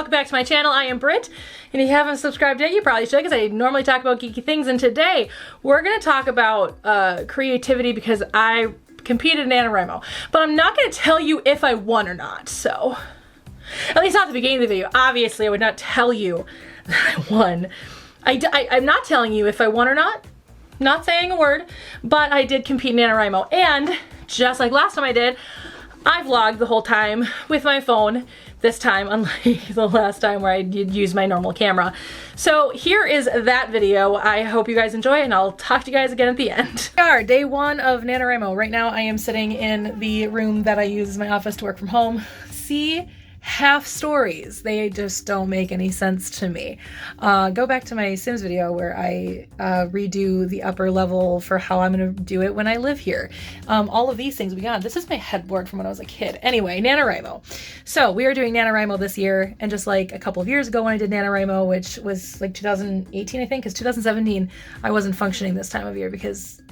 welcome back to my channel. I am Britt, and if you haven't subscribed yet, you probably should, because I normally talk about geeky things, and today we're going to talk about creativity because I competed in NaNoWriMo, but I'm not going to tell you if I won or not, so at least not at the beginning of the video. Obviously, I would not tell you that I won. I'm not telling you if I won or not saying a word, but I did compete in NaNoWriMo, and just like last time I vlogged the whole time with my phone, this time unlike the last time where I did use my normal camera. So here is that video. I hope you guys enjoy, and I'll talk to you guys again at the end. Day one of NaNoWriMo. Right now I am sitting in the room that I use as my office to work from home. See? Half stories. They just don't make any sense to me. Go back to my Sims video where I redo the upper level for how I'm going to do it when I live here. All of these things we got. This is my headboard from when I was a kid. Anyway, NaNoWriMo. So we are doing NaNoWriMo this year, and just like a couple of years ago when I did NaNoWriMo, which was like 2018, I think, because 2017 I wasn't functioning this time of year because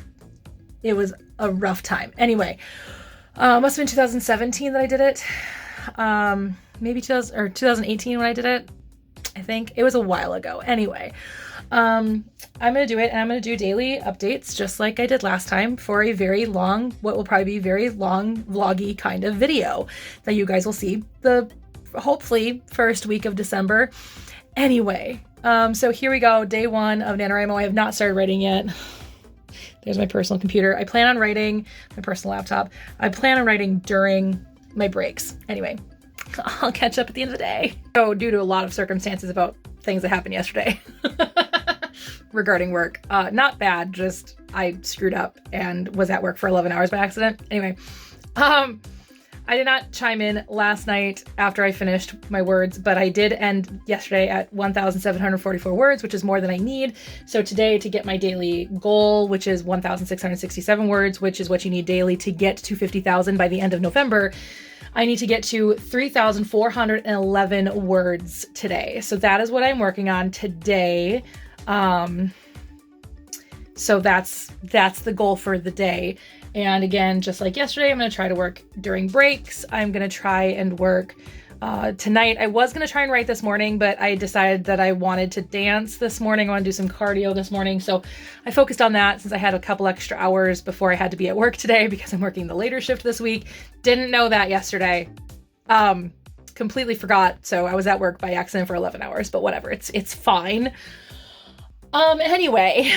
it was a rough time. Anyway, must have been 2017 that I did it. Maybe 2018 when I did it. I think it was a while ago. Anyway, I'm gonna do it, and I'm gonna do daily updates just like I did last time for a very long, what will probably be very long vloggy kind of video that you guys will see the hopefully first week of December. Anyway, so here we go, day one of NaNoWriMo. I have not started writing yet. There's my personal computer. I plan on writing my personal laptop. I plan on writing during my breaks. Anyway, I'll catch up at the end of the day. So due to a lot of circumstances about things that happened yesterday regarding work, not bad, just I screwed up and was at work for 11 hours by accident. Anyway, I did not chime in last night after I finished my words, but I did end yesterday at 1,744 words, which is more than I need. So today, to get my daily goal, which is 1,667 words, which is what you need daily to get to 50,000 by the end of November, I need to get to 3,411 words today. So that is what I'm working on today. So that's the goal for the day. And again, just like yesterday, I'm going to try to work during breaks. I'm going to try and work tonight. I was going to try and write this morning, but I decided that I wanted to dance this morning. I want to do some cardio this morning. So I focused on that since I had a couple extra hours before I had to be at work today because I'm working the later shift this week. Didn't know that yesterday. Completely forgot. So I was at work by accident for 11 hours, but whatever. It's fine. Anyway,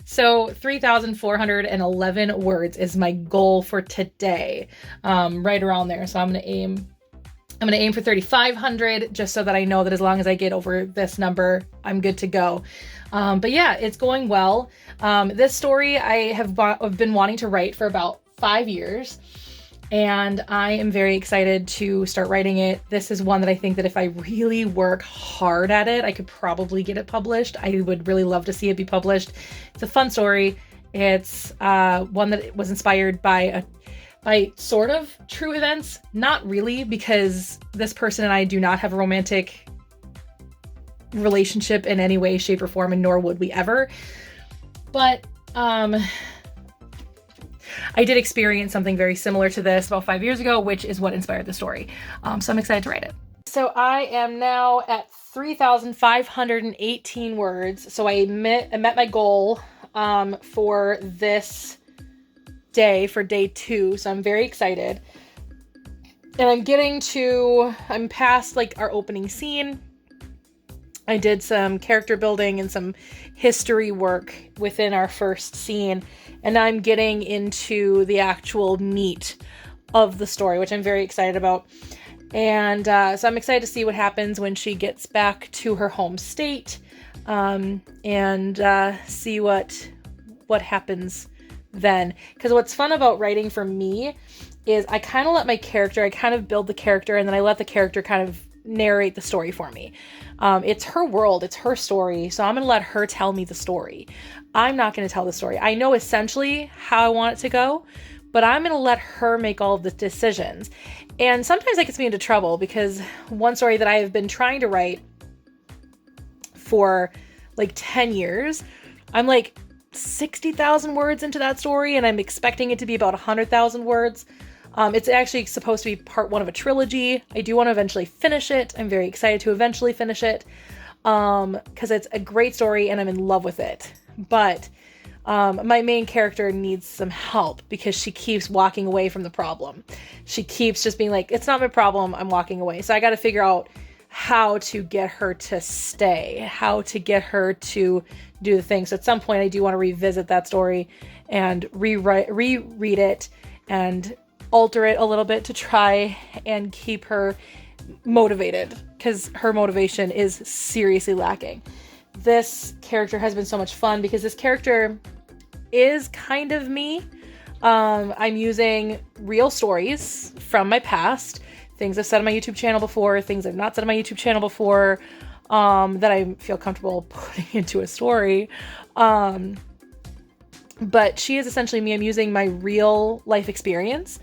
so 3,411 words is my goal for today. Right around there. So I'm going to aim for 3,500 just so that I know that as long as I get over this number, I'm good to go. But yeah, it's going well. This story I have been wanting to write for about 5 years. And I am very excited to start writing it. This is one that I think that if I really work hard at it, I could probably get it published. I would really love to see it be published. It's a fun story. It's one that was inspired by sort of true events. Not really, because this person and I do not have a romantic relationship in any way, shape, or form, and nor would we ever. But I did experience something very similar to this about 5 years ago, which is what inspired the story. So I'm excited to write it. So I am now at 3,518 words. So I met my goal for this day, for day 2. So I'm very excited. And I'm past like our opening scene. I did some character building and some history work within our first scene, and I'm getting into the actual meat of the story, which I'm very excited about. And so I'm excited to see what happens when she gets back to her home state, and see what happens then. Because what's fun about writing for me is I kind of build the character, and then I let the character kind of narrate the story for me. It's her world, it's her story, so I'm going to let her tell me the story. I'm not going to tell the story. I know essentially how I want it to go, but I'm going to let her make all of the decisions. And sometimes that gets me into trouble, because one story that I have been trying to write for like 10 years, I'm like 60,000 words into that story, and I'm expecting it to be about 100,000 words. It's actually supposed to be part 1 of a trilogy. I do want to eventually finish it. I'm very excited to eventually finish it because it's a great story and I'm in love with it. But my main character needs some help because she keeps walking away from the problem. She keeps just being like, it's not my problem, I'm walking away. So I got to figure out how to get her to stay, how to get her to do the thing. So at some point I do want to revisit that story and reread it and alter it a little bit to try and keep her motivated, because her motivation is seriously lacking. This character has been so much fun because this character is kind of me. I'm using real stories from my past, things I've said on my YouTube channel before, things I've not said on my YouTube channel before, that I feel comfortable putting into a story. But she is essentially me. I'm using my real life experience,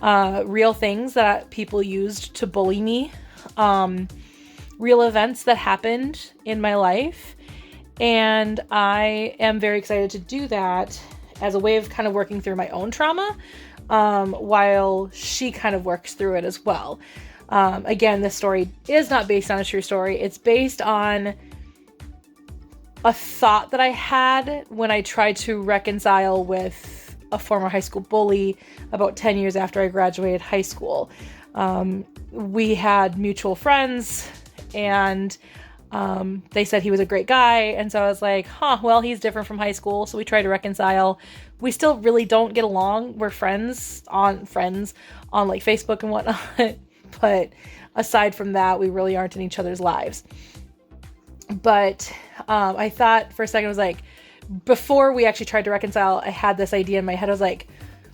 real things that people used to bully me, real events that happened in my life. And I am very excited to do that as a way of kind of working through my own trauma, while she kind of works through it as well. Again, this story is not based on a true story. It's based on a thought that I had when I tried to reconcile with a former high school bully about 10 years after I graduated high school. We had mutual friends, and they said he was a great guy. And so I was like, well, he's different from high school. So we tried to reconcile. We still really don't get along. We're friends on like Facebook and whatnot. But aside from that, we really aren't in each other's lives. But I thought for a second, I was like, before we actually tried to reconcile, I had this idea in my head. I was like,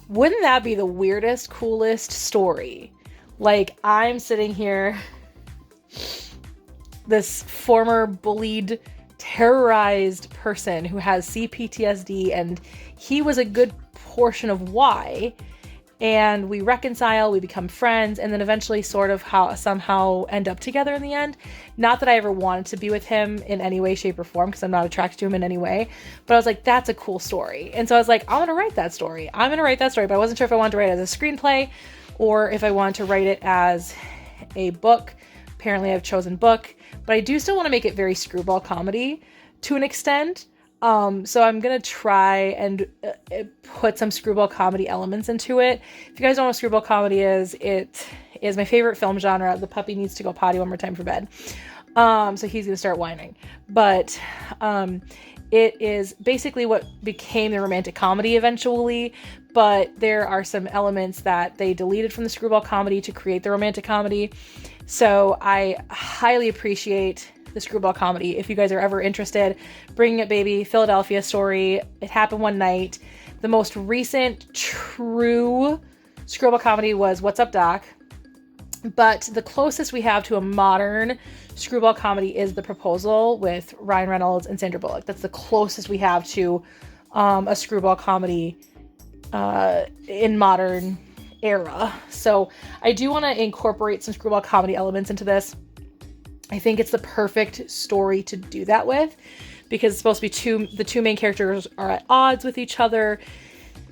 wouldn't that be the weirdest, coolest story? Like, I'm sitting here, this former bullied, terrorized person who has CPTSD, and he was a good portion of why. And we reconcile, we become friends, and then eventually sort of somehow end up together in the end. Not that I ever wanted to be with him in any way, shape, or form, because I'm not attracted to him in any way. But I was like, that's a cool story. And so I was like, I want to write that story. I'm going to write that story. But I wasn't sure if I wanted to write it as a screenplay or if I wanted to write it as a book. Apparently I've chosen book. But I do still want to make it very screwball comedy to an extent. So I'm going to try and put some screwball comedy elements into it. If you guys don't know what screwball comedy is, it is my favorite film genre. The puppy needs to go potty one more time for bed. So he's going to start whining. But it is basically what became the romantic comedy eventually. But there are some elements that they deleted from the screwball comedy to create the romantic comedy. So I highly appreciate the screwball comedy. If you guys are ever interested, Bringing It Baby, Philadelphia story. It happened one night. The most recent true screwball comedy was What's Up, Doc? But the closest we have to a modern screwball comedy is The Proposal with Ryan Reynolds and Sandra Bullock. That's the closest we have to a screwball comedy in modern era. So I do want to incorporate some screwball comedy elements into this. I think it's the perfect story to do that with, because it's supposed to be the two main characters are at odds with each other.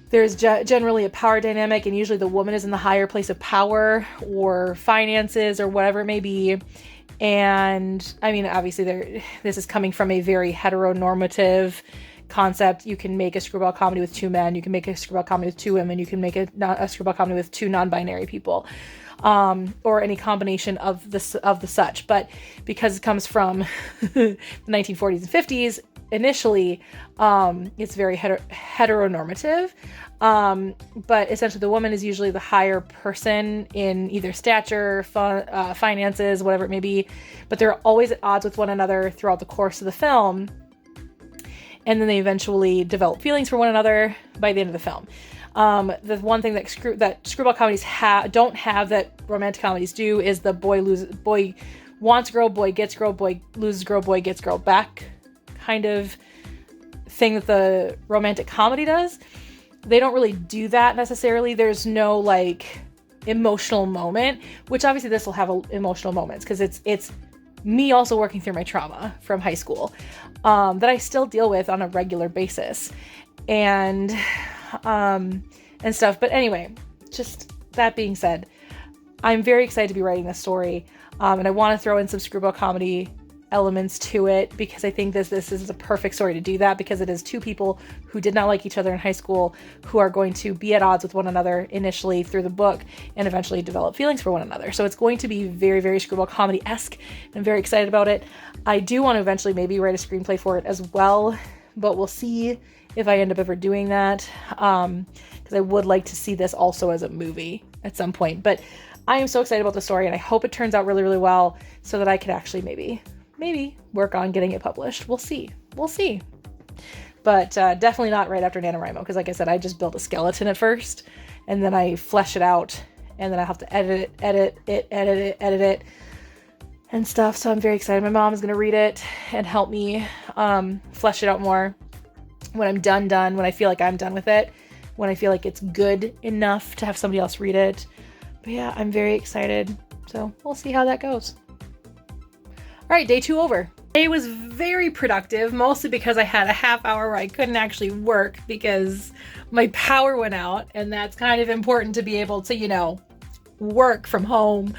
There's generally a power dynamic, and usually the woman is in the higher place of power or finances or whatever it may be. And I mean, obviously this is coming from a very heteronormative concept. You can make a screwball comedy with two men. You can make a screwball comedy with two women. You can make a screwball comedy with two non-binary people. Or any combination of the such. But because it comes from the 1940s and 50s, initially, it's very heteronormative. But essentially the woman is usually the higher person in either stature, finances, whatever it may be. But they're always at odds with one another throughout the course of the film. And then they eventually develop feelings for one another by the end of the film. The one thing that screwball comedies don't have that romantic comedies do is the boy wants girl, boy gets girl, boy loses girl, boy gets girl back kind of thing that the romantic comedy does. They don't really do that necessarily. There's no like emotional moment, which obviously this will have emotional moments because it's me also working through my trauma from high school that I still deal with on a regular basis. And stuff. But anyway, just that being said, I'm very excited to be writing this story. And I want to throw in some screwball comedy elements to it because I think this is a perfect story to do that, because it is two people who did not like each other in high school who are going to be at odds with one another initially through the book and eventually develop feelings for one another. So it's going to be very, very screwball comedy-esque. I'm very excited about it. I do want to eventually maybe write a screenplay for it as well, but we'll see if I end up ever doing that, because I would like to see this also as a movie at some point. But I am so excited about the story, and I hope it turns out really, really well so that I could actually maybe work on getting it published. We'll see. But definitely not right after NaNoWriMo, because like I said, I just built a skeleton at first, and then I flesh it out, and then I have to edit it, and stuff. So I'm very excited. My mom is going to read it and help me flesh it out more when I'm done, when I feel like I'm done with it, when I feel like it's good enough to have somebody else read it. But yeah, I'm very excited. So we'll see how that goes. All right, day 2 over. Day was very productive, mostly because I had a half hour where I couldn't actually work because my power went out, and that's kind of important to be able to, work from home,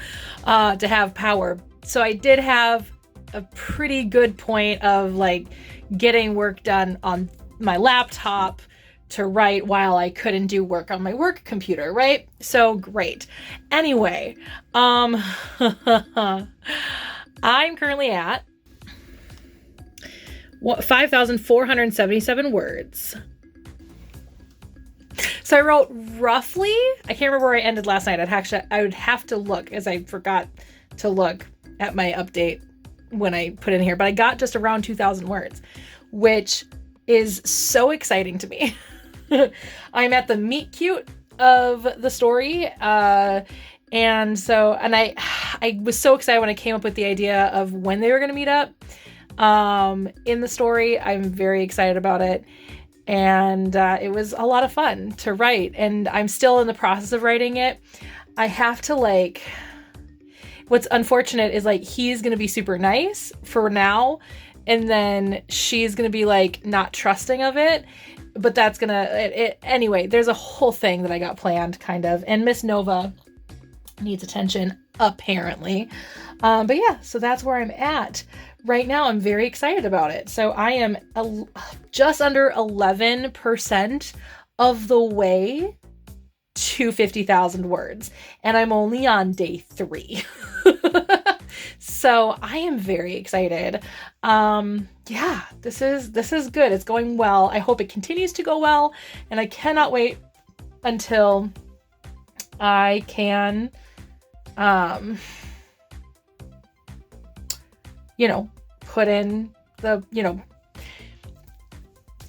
to have power. So I did have a pretty good point of like getting work done on my laptop to write while I couldn't do work on my work computer, right? So great. Anyway, I'm currently at 5,477 words. So I wrote roughly, I can't remember where I ended last night. I would have to look, as I forgot to look at my update when I put in here, but I got just around 2,000 words, which is so exciting to me. I'm at the meet cute of the story. And I was so excited when I came up with the idea of when they were going to meet up in the story. I'm very excited about it. And it was a lot of fun to write. And I'm still in the process of writing it. I have to what's unfortunate is he's going to be super nice for now. And then she's going to be not trusting of it. But that's going to, anyway, there's a whole thing that I got planned kind of. And Miss Nova needs attention, apparently. But yeah, so that's where I'm at right now. I'm very excited about it. So I am just under 11% of the way to 50,000 words. And I'm only on day 3. So I am very excited. Yeah, this is good. It's going well. I hope it continues to go well. And I cannot wait until I can, put in the,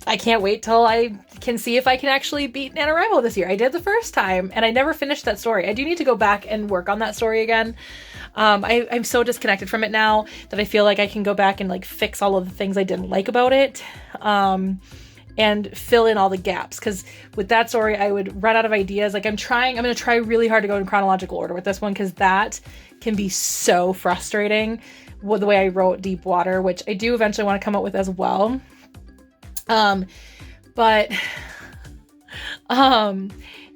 I can't wait till I can see if I can actually beat NaNoWriMo this year. I did the first time and I never finished that story. I do need to go back and work on that story again. I'm so disconnected from it now that I feel like I can go back and fix all of the things I didn't like about it. And fill in all the gaps. Because with that story, I would run out of ideas. I'm going to try really hard to go in chronological order with this one, because that can be so frustrating with the way I wrote Deep Water, which I do eventually want to come up with as well. But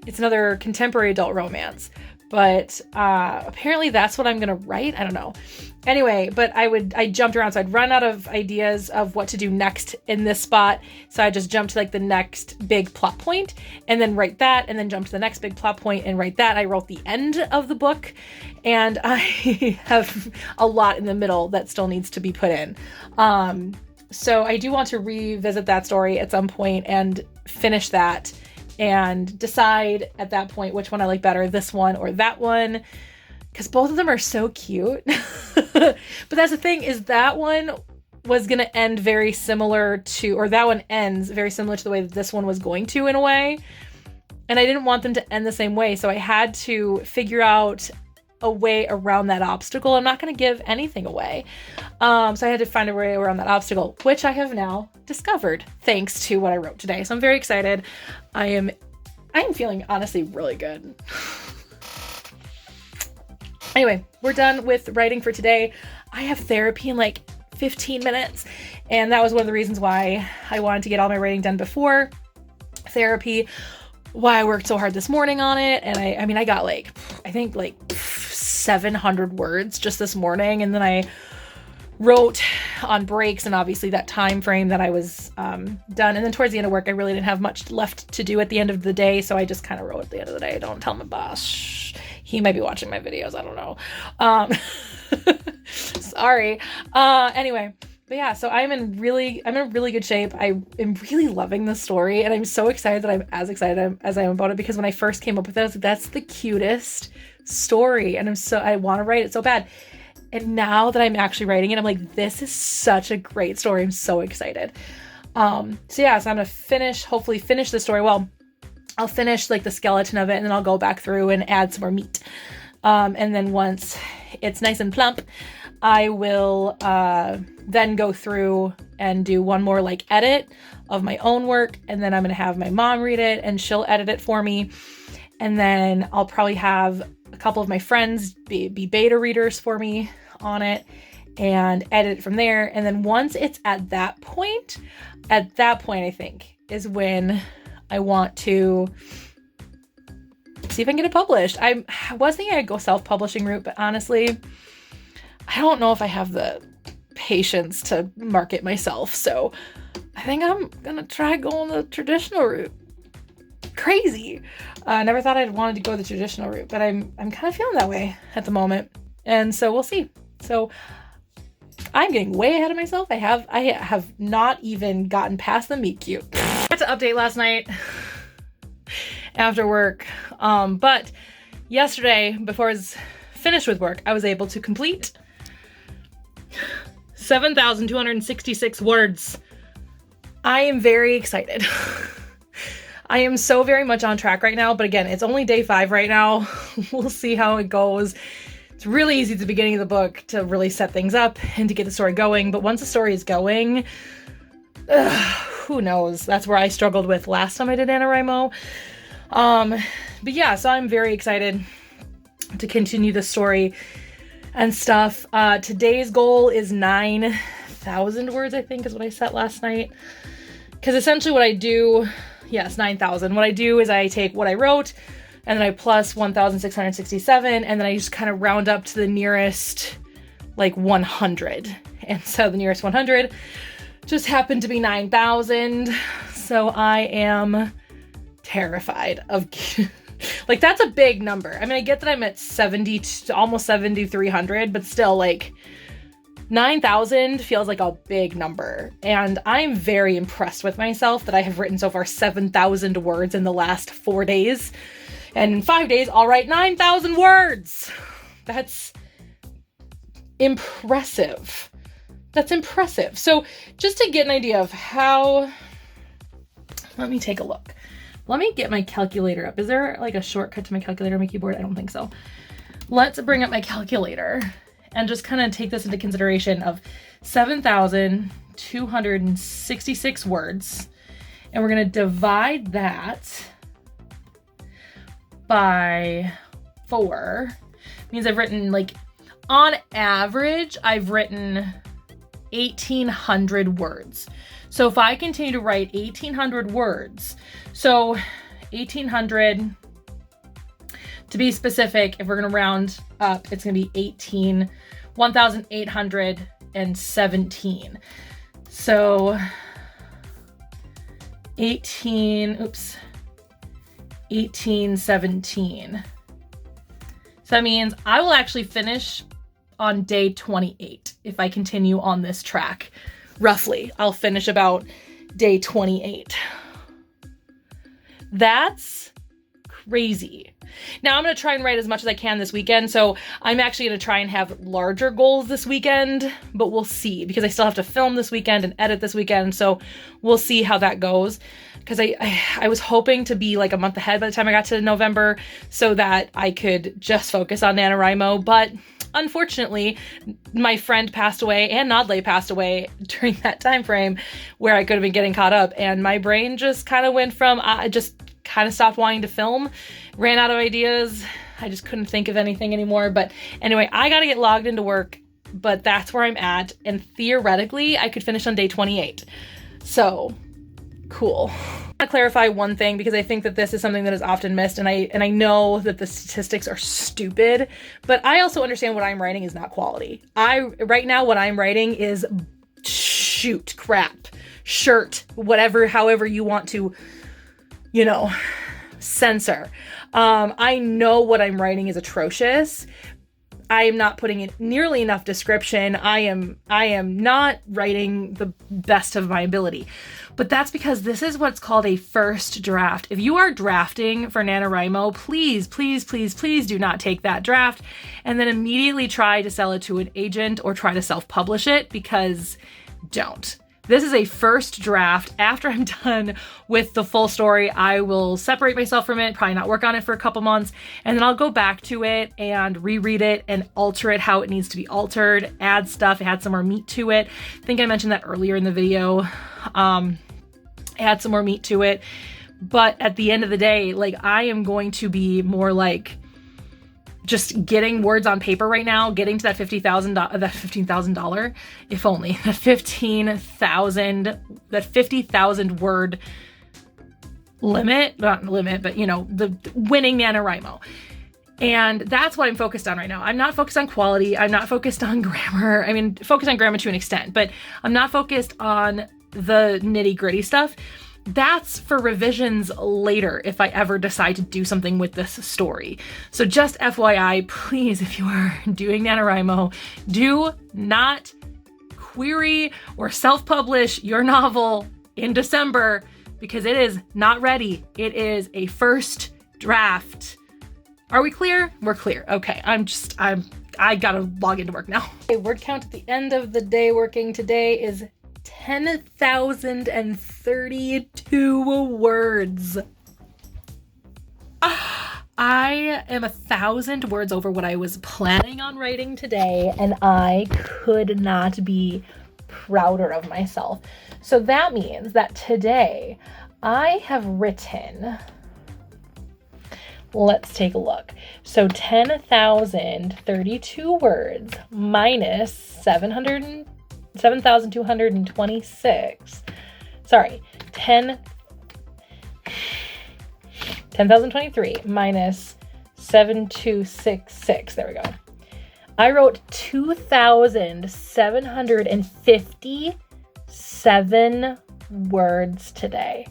it's another contemporary adult romance. But apparently that's what I'm going to write. I don't know. Anyway, but I jumped around. So I'd run out of ideas of what to do next in this spot. So I just jumped to the next big plot point and then write that, and then jump to the next big plot point and write that. I wrote the end of the book, and I have a lot in the middle that still needs to be put in. So I do want to revisit that story at some point and finish that and decide at that point which one I like better, this one or that one, because both of them are so cute. But that's the thing, is that one was going to end very similar to, or that one ends very similar to the way that this one was going to, in a way. And I didn't want them to end the same way. So I had to figure out a way around that obstacle. I'm not going to give anything away. So I had to find a way around that obstacle, which I have now discovered thanks to what I wrote today. So I'm very excited. I am feeling honestly really good. Anyway, we're done with writing for today. I have therapy in 15 minutes. And that was one of the reasons why I wanted to get all my writing done before therapy. why I worked so hard this morning on it. And I mean, I got I think 700 words just this morning. And then I wrote on breaks and obviously that time frame that I was done. And then towards the end of work, I really didn't have much left to do at the end of the day. So I just kind of wrote at the end of the day. Don't tell my boss. He might be watching my videos. I don't know. Sorry. Anyway, but yeah, so I'm in really good shape. I am really loving this story, and I'm so excited that I'm as excited as I am about it, because when I first came up with it, I was like, that's the cutest story. And I want to write it so bad. And now that I'm actually writing it, I'm like, this is such a great story. I'm so excited. So I'm going to hopefully finish the story. Well, I'll finish the skeleton of it, and then I'll go back through and add some more meat. And then once it's nice and plump, I will then go through and do one more edit of my own work. And then I'm going to have my mom read it and she'll edit it for me. And then I'll probably have a couple of my friends be beta readers for me on it and edit it from there. And then once it's at that point, I think is when I want to see if I can get it published. I was thinking I'd go self-publishing route, but honestly, I don't know if I have the patience to market myself. So I think I'm going to try going the traditional route. Crazy. I never thought I'd wanted to go the traditional route, but I'm kind of feeling that way at the moment. And so we'll see. So I'm getting way ahead of myself. I have not even gotten past the meet cute. I had to update last night after work. But yesterday, before I was finished with work, I was able to complete 7,266 words. I am very excited. I am so very much on track right now, but again, it's only day 5 right now. We'll see how it goes. It's really easy at the beginning of the book to really set things up and to get the story going, but once the story is going, who knows? That's where I struggled with last time I did NaNoWriMo. But yeah, so I'm very excited to continue the story and stuff. Today's goal is 9,000 words, I think is what I set last night. Because essentially what I do, yes, 9,000. What I do is I take what I wrote and then I plus 1,667 and then I just kind of round up to the nearest 100. And so the nearest 100 just happened to be 9,000. So I am terrified of that's a big number. I mean, I get that I'm at 70 to almost 7,300, but still 9,000 feels like a big number. And I'm very impressed with myself that I have written so far 7,000 words in the last 4 days. And in 5 days, I'll write 9,000 words. That's impressive. That's impressive. So just to get an idea of how, let me take a look. Let me get my calculator up. Is there a shortcut to my calculator on my keyboard? I don't think so. Let's bring up my calculator and just kind of take this into consideration of 7,266 words. And we're going to divide that by 4. It means I've written on average, I've written 1,800 words. So if I continue to write 1,800 words, so 1,800, to be specific, if we're going to round up, it's going to be 1,817. So 1817. So that means I will actually finish on day 28 if I continue on this track. Roughly, I'll finish about day 28. That's crazy. Now I'm going to try and write as much as I can this weekend. So I'm actually going to try and have larger goals this weekend, but we'll see because I still have to film this weekend and edit this weekend. So we'll see how that goes. Because I was hoping to be a month ahead by the time I got to November so that I could just focus on NaNoWriMo. But unfortunately, my friend passed away and Nodley passed away during that time frame where I could have been getting caught up. And my brain just kind of went from, I just kind of stopped wanting to film, ran out of ideas. I just couldn't think of anything anymore. But anyway, I got to get logged into work, but that's where I'm at. And theoretically, I could finish on day 28. So cool. to clarify one thing because I think that this is something that is often missed, and I know that the statistics are stupid, but I also understand what I'm writing is not quality. Right now what I'm writing is shoot, crap, shirt, whatever, however you want to, you know, censor. I know what I'm writing is atrocious. I am not putting in nearly enough description. I am not writing the best of my ability. But that's because this is what's called a first draft. If you are drafting for NaNoWriMo, please, please, please, please do not take that draft and then immediately try to sell it to an agent or try to self-publish it, because don't. This is a first draft. After I'm done with the full story, I will separate myself from it, probably not work on it for a couple months, and then I'll go back to it and reread it and alter it how it needs to be altered, add stuff, add some more meat to it. I think I mentioned that earlier in the video. Add some more meat to it. But at the end of the day, like, I am going to be more like just getting words on paper right now, getting to that $15,000, if only, that 50,000 word limit, not limit, but you know, the winning NaNoWriMo. And that's what I'm focused on right now. I'm not focused on quality. I'm not focused on grammar. I mean, focused on grammar to an extent, but I'm not focused on the nitty gritty stuff. That's for revisions later if I ever decide to do something with this story. So just FYI, please, if you are doing NaNoWriMo, do not query or self-publish your novel in December, because it is not ready. It is a first draft. Are we clear? We're clear. Okay, I gotta log into work now. Okay, word count at the end of the day working today is 10,032 words. I am 1,000 words over what I was planning on writing today, and I could not be prouder of myself. So that means that today I have written, let's take a look. So 10,032 words minus 7,226. Sorry, 10,023 minus 7,266. There we go. I wrote 2,757 words today.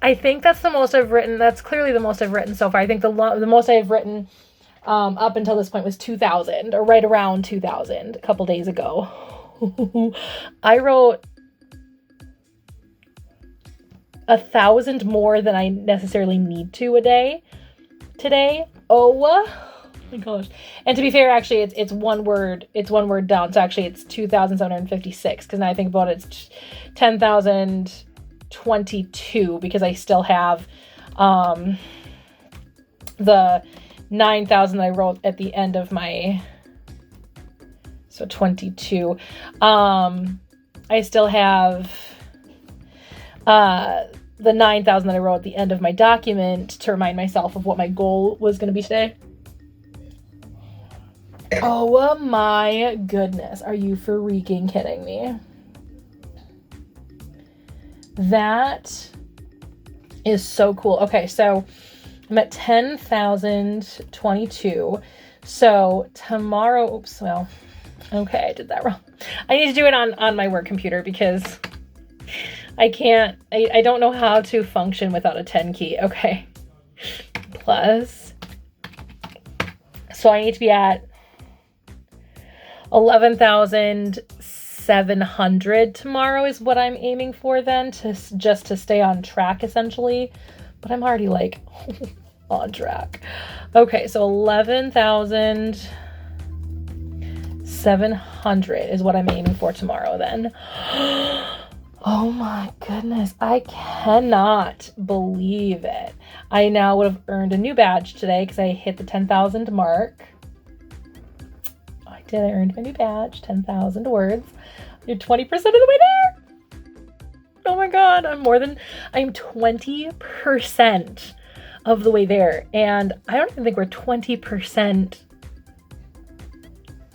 I think that's the most I've written. That's clearly the most I've written so far. I think the most I've written up until this point was 2,000, or right around 2,000 a couple days ago. I wrote 1,000 more than I necessarily need to a day today. Oh my gosh. And to be fair, actually, it's one word down. So actually it's 2,756, because now I think about it, it's 10,022, because I still have the 9,000 that I wrote at the end of my, so 22. I still have the 9,000 that I wrote at the end of my document to remind myself of what my goal was going to be today. Oh my goodness. Are you freaking kidding me? That is so cool. Okay, so I'm at 10,022. So tomorrow, oops, well, okay, I did that wrong. I need to do it on my work computer, because I don't know how to function without a 10 key. Okay. Plus, so I need to be at 11,700 tomorrow is what I'm aiming for then, just to stay on track essentially. But I'm already like on track. Okay, so 11,700 is what I'm aiming for tomorrow then. Oh my goodness, I cannot believe it. I now would have earned a new badge today because I hit the 10,000 mark. I earned my new badge, 10,000 words. You're 20% of the way there. Oh my God, I'm 20% of the way there. And I don't even think we're 20%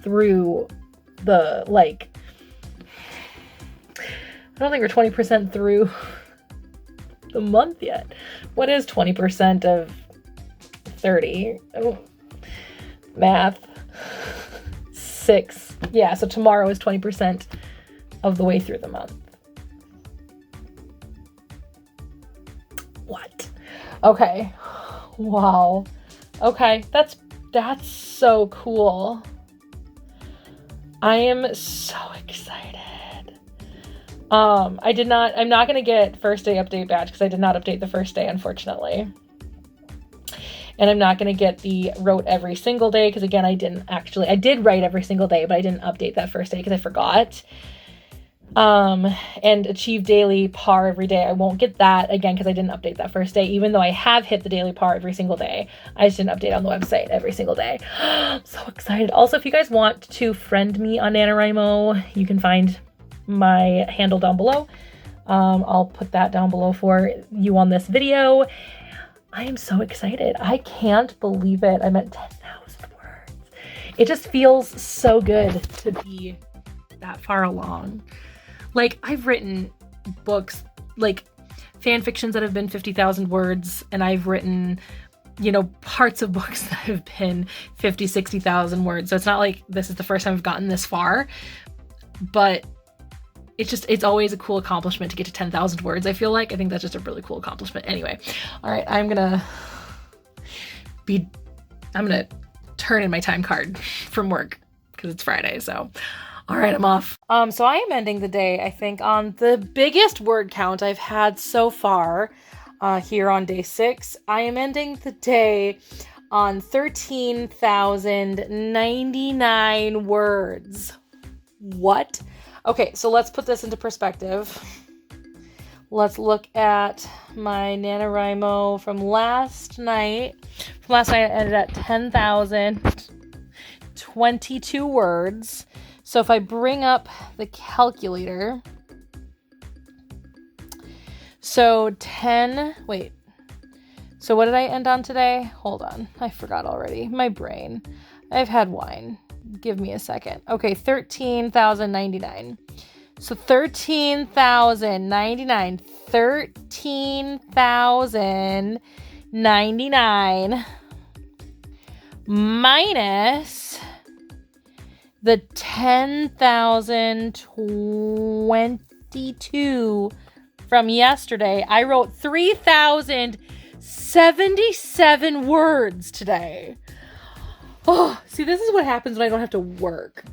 through the, like, I don't think we're 20% through the month yet. What is 20% of 30? Oh, math. 6. Yeah, so tomorrow is 20% of the way through the month. What? Okay. Wow. Okay, that's so cool. I am so excited. I'm not gonna get first day update badge because I did not update the first day, unfortunately. And I'm not gonna get the wrote every single day because, again, I did write every single day, but I didn't update that first day because I forgot. And achieve daily par every day. I won't get that again because I didn't update that first day, even though I have hit the daily par every single day. I just didn't update on the website every single day. I'm so excited. Also, if you guys want to friend me on NaNoWriMo, you can find my handle down below. I'll put that down below for you on this video. I am so excited. I can't believe it. I'm at 10,000 words. It just feels so good to be that far along. Like, I've written books, like fan fictions that have been 50,000 words, and I've written, you know, parts of books that have been 50, 60,000 words. So it's not like this is the first time I've gotten this far, but it's always a cool accomplishment to get to 10,000 words. I feel like, I think that's just a really cool accomplishment. Anyway, all right, I'm gonna turn in my time card from work because it's Friday. So, all right, I'm off. So I am ending the day, I think, on the biggest word count I've had so far here on day 6. I am ending the day on 13,099 words. What? Okay, so let's put this into perspective. Let's look at my NaNoWriMo from last night. From last night, I ended at 10,022 words. So if I bring up the calculator, so what did I end on today? Hold on, I forgot already. My brain. I've had wine. Give me a second. Okay, 13,099. So 13,099. 13,099 minus the 10,022 from yesterday. I wrote 3,077 words today. Oh, see, this is what happens when I don't have to work.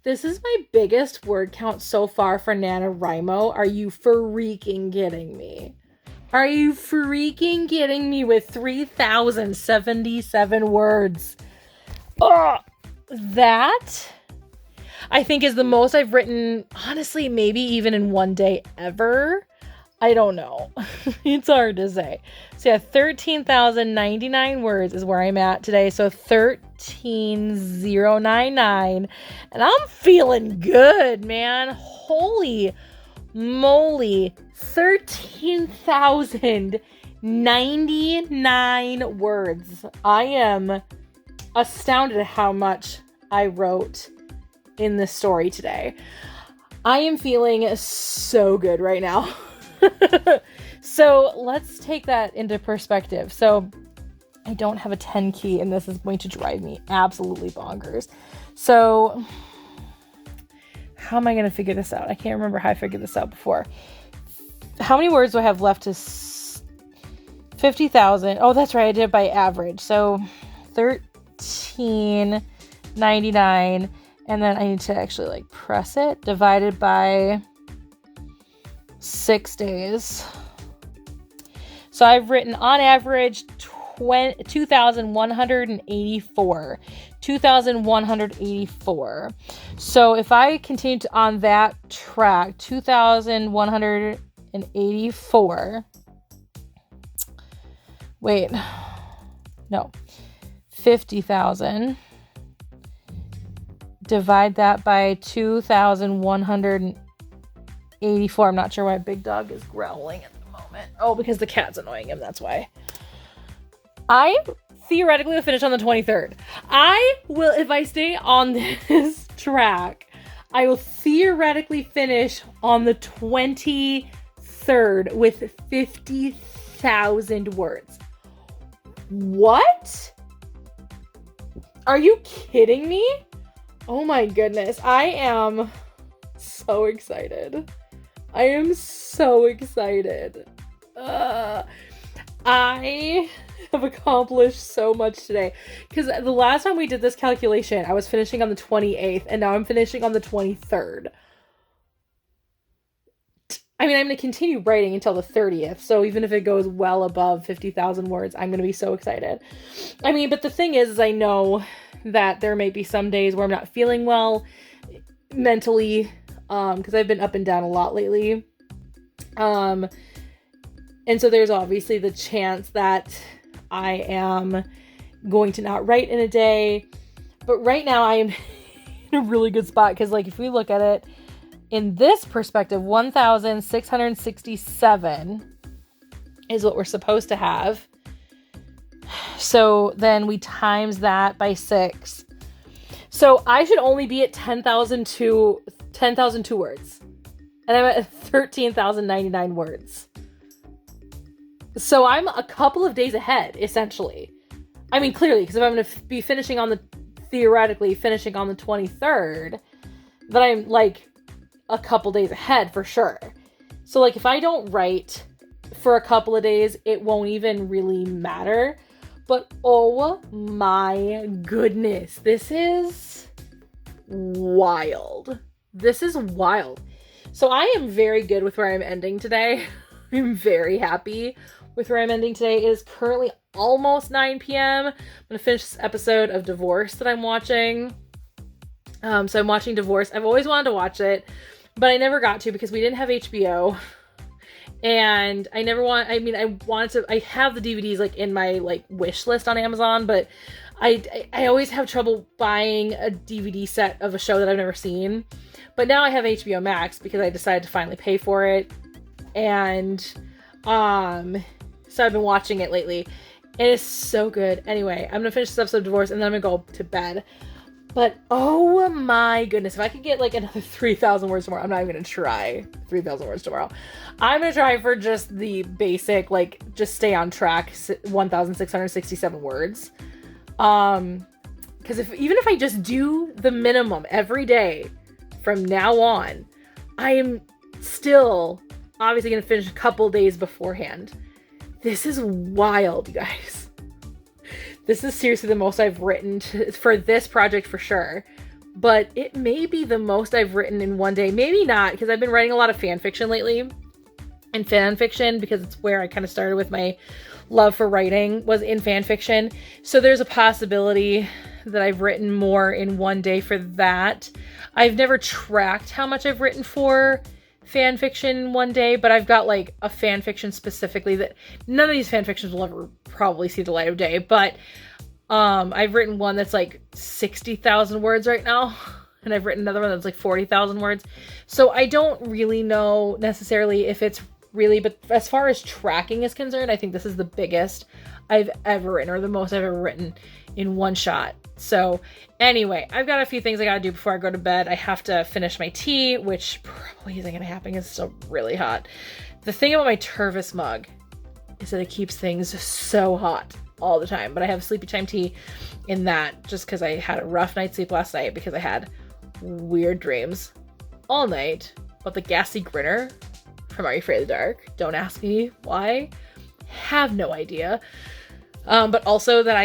This is my biggest word count so far for NaNoWriMo. Are you freaking kidding me? Are you freaking kidding me with 3,077 words? Oh, that, I think, is the most I've written, honestly, maybe even in one day ever. I don't know. It's hard to say. So yeah, 13,099 words is where I'm at today. So 13,099. And I'm feeling good, man. Holy moly. 13,099 words. I am astounded at how much I wrote in this story today. I am feeling so good right now. So let's take that into perspective. So I don't have a 10 key, and this is going to drive me absolutely bonkers. So how am I going to figure this out? I can't remember how I figured this out before. How many words do I have left to 50,000? Oh, that's right. I did it by average. So 1399, and then I need to actually like press it, divided by 6 days. So I've written on average 2,184. 2,184. So if I continue on that track, 2,184. Wait. No. 50,000. Divide that by 2,184. I'm not sure why Big Dog is growling at the moment. Oh, because the cat's annoying him. That's why. I'm theoretically will finish on the 23rd. I will, if I stay on this track, I will theoretically finish on the 23rd with 50,000 words. What? Are you kidding me? Oh my goodness. I am so excited. I am so excited. I have accomplished so much today. Because the last time we did this calculation, I was finishing on the 28th, and now I'm finishing on the 23rd. I mean, I'm going to continue writing until the 30th, so even if it goes well above 50,000 words, I'm going to be so excited. I mean, but the thing is I know that there may be some days where I'm not feeling well mentally, because I've been up and down a lot lately. And so there's obviously the chance that I am going to not write in a day. But right now I am in a really good spot, because like if we look at it in this perspective, 1,667 is what we're supposed to have. So then we times that by 6. So I should only be at 10,002 words. And I'm at 13,099 words. So I'm a couple of days ahead, essentially. I mean, clearly, because if I'm going to be theoretically finishing on the 23rd, then I'm like a couple days ahead for sure. So like if I don't write for a couple of days, it won't even really matter. But oh my goodness, this is wild. This is wild. So I am very good with where I'm ending today. I'm very happy with where I'm ending today. It is currently almost 9 p.m. I'm going to finish this episode of Divorce that I'm watching. So I'm watching Divorce. I've always wanted to watch it, but I never got to because we didn't have HBO. And I have the DVDs like in my like wish list on Amazon, but I always have trouble buying a DVD set of a show that I've never seen. But now I have HBO Max because I decided to finally pay for it. And so I've been watching it lately. It is so good. Anyway, I'm gonna finish this episode of Divorce and then I'm gonna go to bed. But oh my goodness, if I could get like another 3,000 words tomorrow, I'm not even gonna try 3,000 words tomorrow. I'm gonna try for just the basic, like just stay on track, 1,667 words. Because even if I just do the minimum every day from now on, I am still obviously gonna finish a couple days beforehand. This is wild, you guys. This is seriously the most I've written for this project for sure. But it may be the most I've written in one day. Maybe not, because I've been writing a lot of fan fiction lately. And fan fiction, because it's where I kind of started with my love for writing, was in fan fiction. So there's a possibility that I've written more in one day for that. I've never tracked how much I've written for fan fiction one day, but I've got like a fan fiction specifically that none of these fan fictions will ever probably see the light of day, but I've written one that's like 60,000 words right now, and I've written another one that's like 40,000 words. So I don't really know necessarily if it's really, but as far as tracking is concerned, I think this is the biggest I've ever written, or the most I've ever written in one shot. So anyway, I've got a few things I gotta do before I go to bed. I have to finish my tea, which probably isn't gonna happen. It's still really hot. The thing about my Tervis mug is that it keeps things so hot all the time, but I have sleepy time tea in that just because I had a rough night's sleep last night because I had weird dreams all night about the gassy grinner from Are You Afraid of the Dark? Don't ask me why. Have no idea. But also that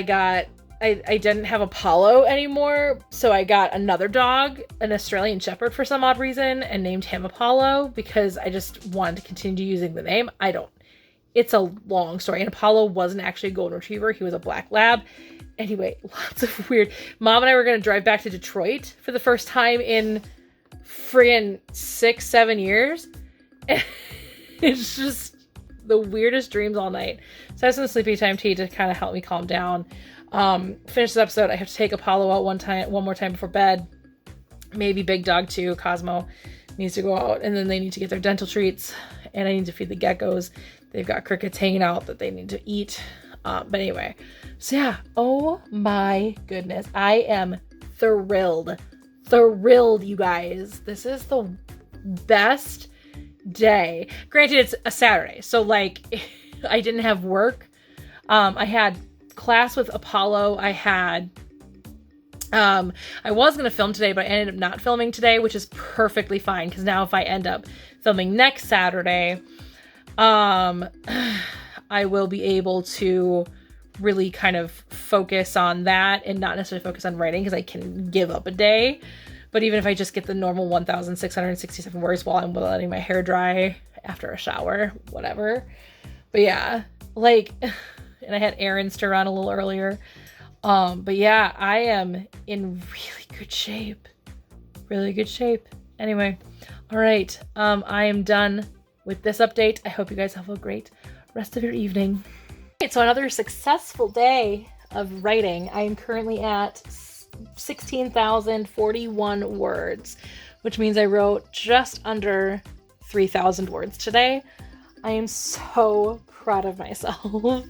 I didn't have Apollo anymore, so I got another dog, an Australian Shepherd for some odd reason, and named him Apollo because I just wanted to continue using the name. It's a long story, and Apollo wasn't actually a golden retriever. He was a black lab. Anyway, lots of weird. Mom and I were going to drive back to Detroit for the first time in friggin' 6-7 years. It's just the weirdest dreams all night. So I have some sleepy time tea to kind of help me calm down. Finish this episode. I have to take Apollo out one more time before bed. Maybe Big Dog too. Cosmo needs to go out, and then they need to get their dental treats, and I need to feed the geckos. They've got crickets hanging out that they need to eat. But anyway, so yeah, oh my goodness. I am thrilled, you guys. This is the best day. Granted, it's a Saturday, so like I didn't have work. I had class with Apollo. I was going to film today, but I ended up not filming today, which is perfectly fine. Because now if I end up filming next Saturday, I will be able to really kind of focus on that and not necessarily focus on writing, because I can give up a day. But even if I just get the normal 1,667 words while I'm letting my hair dry after a shower, whatever. But yeah, like, and I had errands to run a little earlier. But yeah, I am in really good shape. Really good shape. Anyway, all right. I am done with this update. I hope you guys have a great rest of your evening. Okay, so another successful day of writing. I am currently at 16,041 words, which means I wrote just under 3,000 words today. I am so proud of myself.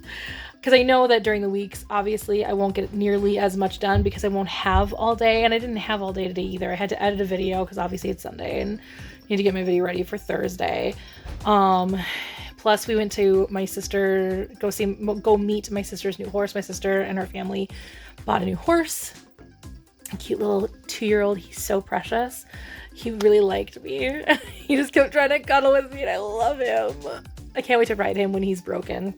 Because I know that during the weeks, obviously, I won't get nearly as much done because I won't have all day. And I didn't have all day today either. I had to edit a video because obviously it's Sunday and I need to get my video ready for Thursday. Plus, we went to my sister, go meet my sister's new horse. My sister and her family bought a new horse. A cute little 2-year-old. He's so precious. He really liked me. He just kept trying to cuddle with me and I love him. I can't wait to ride him when he's broken.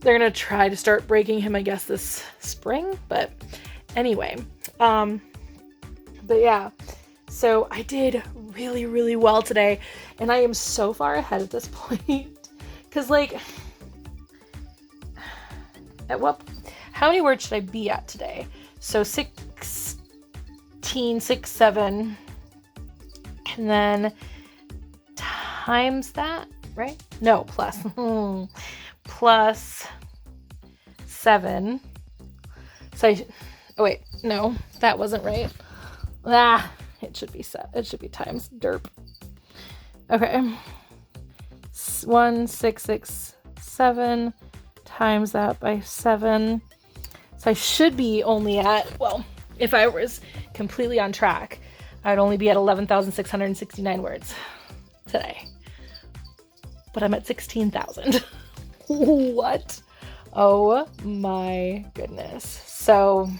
They're gonna try to start breaking him, I guess, this spring. But anyway, but yeah, so I did really, really well today, and I am so far ahead at this point. Cause like, how many words should I be at today? So 16,667, and then times that, right? No, plus. Plus 7. So oh wait, no, that wasn't right. It should be set. It should be times derp. Okay. 1,667 times that by 7. So I should be only at, well, if I was completely on track, I'd only be at 11,669 words today. But I'm at 16,000. What? Oh my goodness. So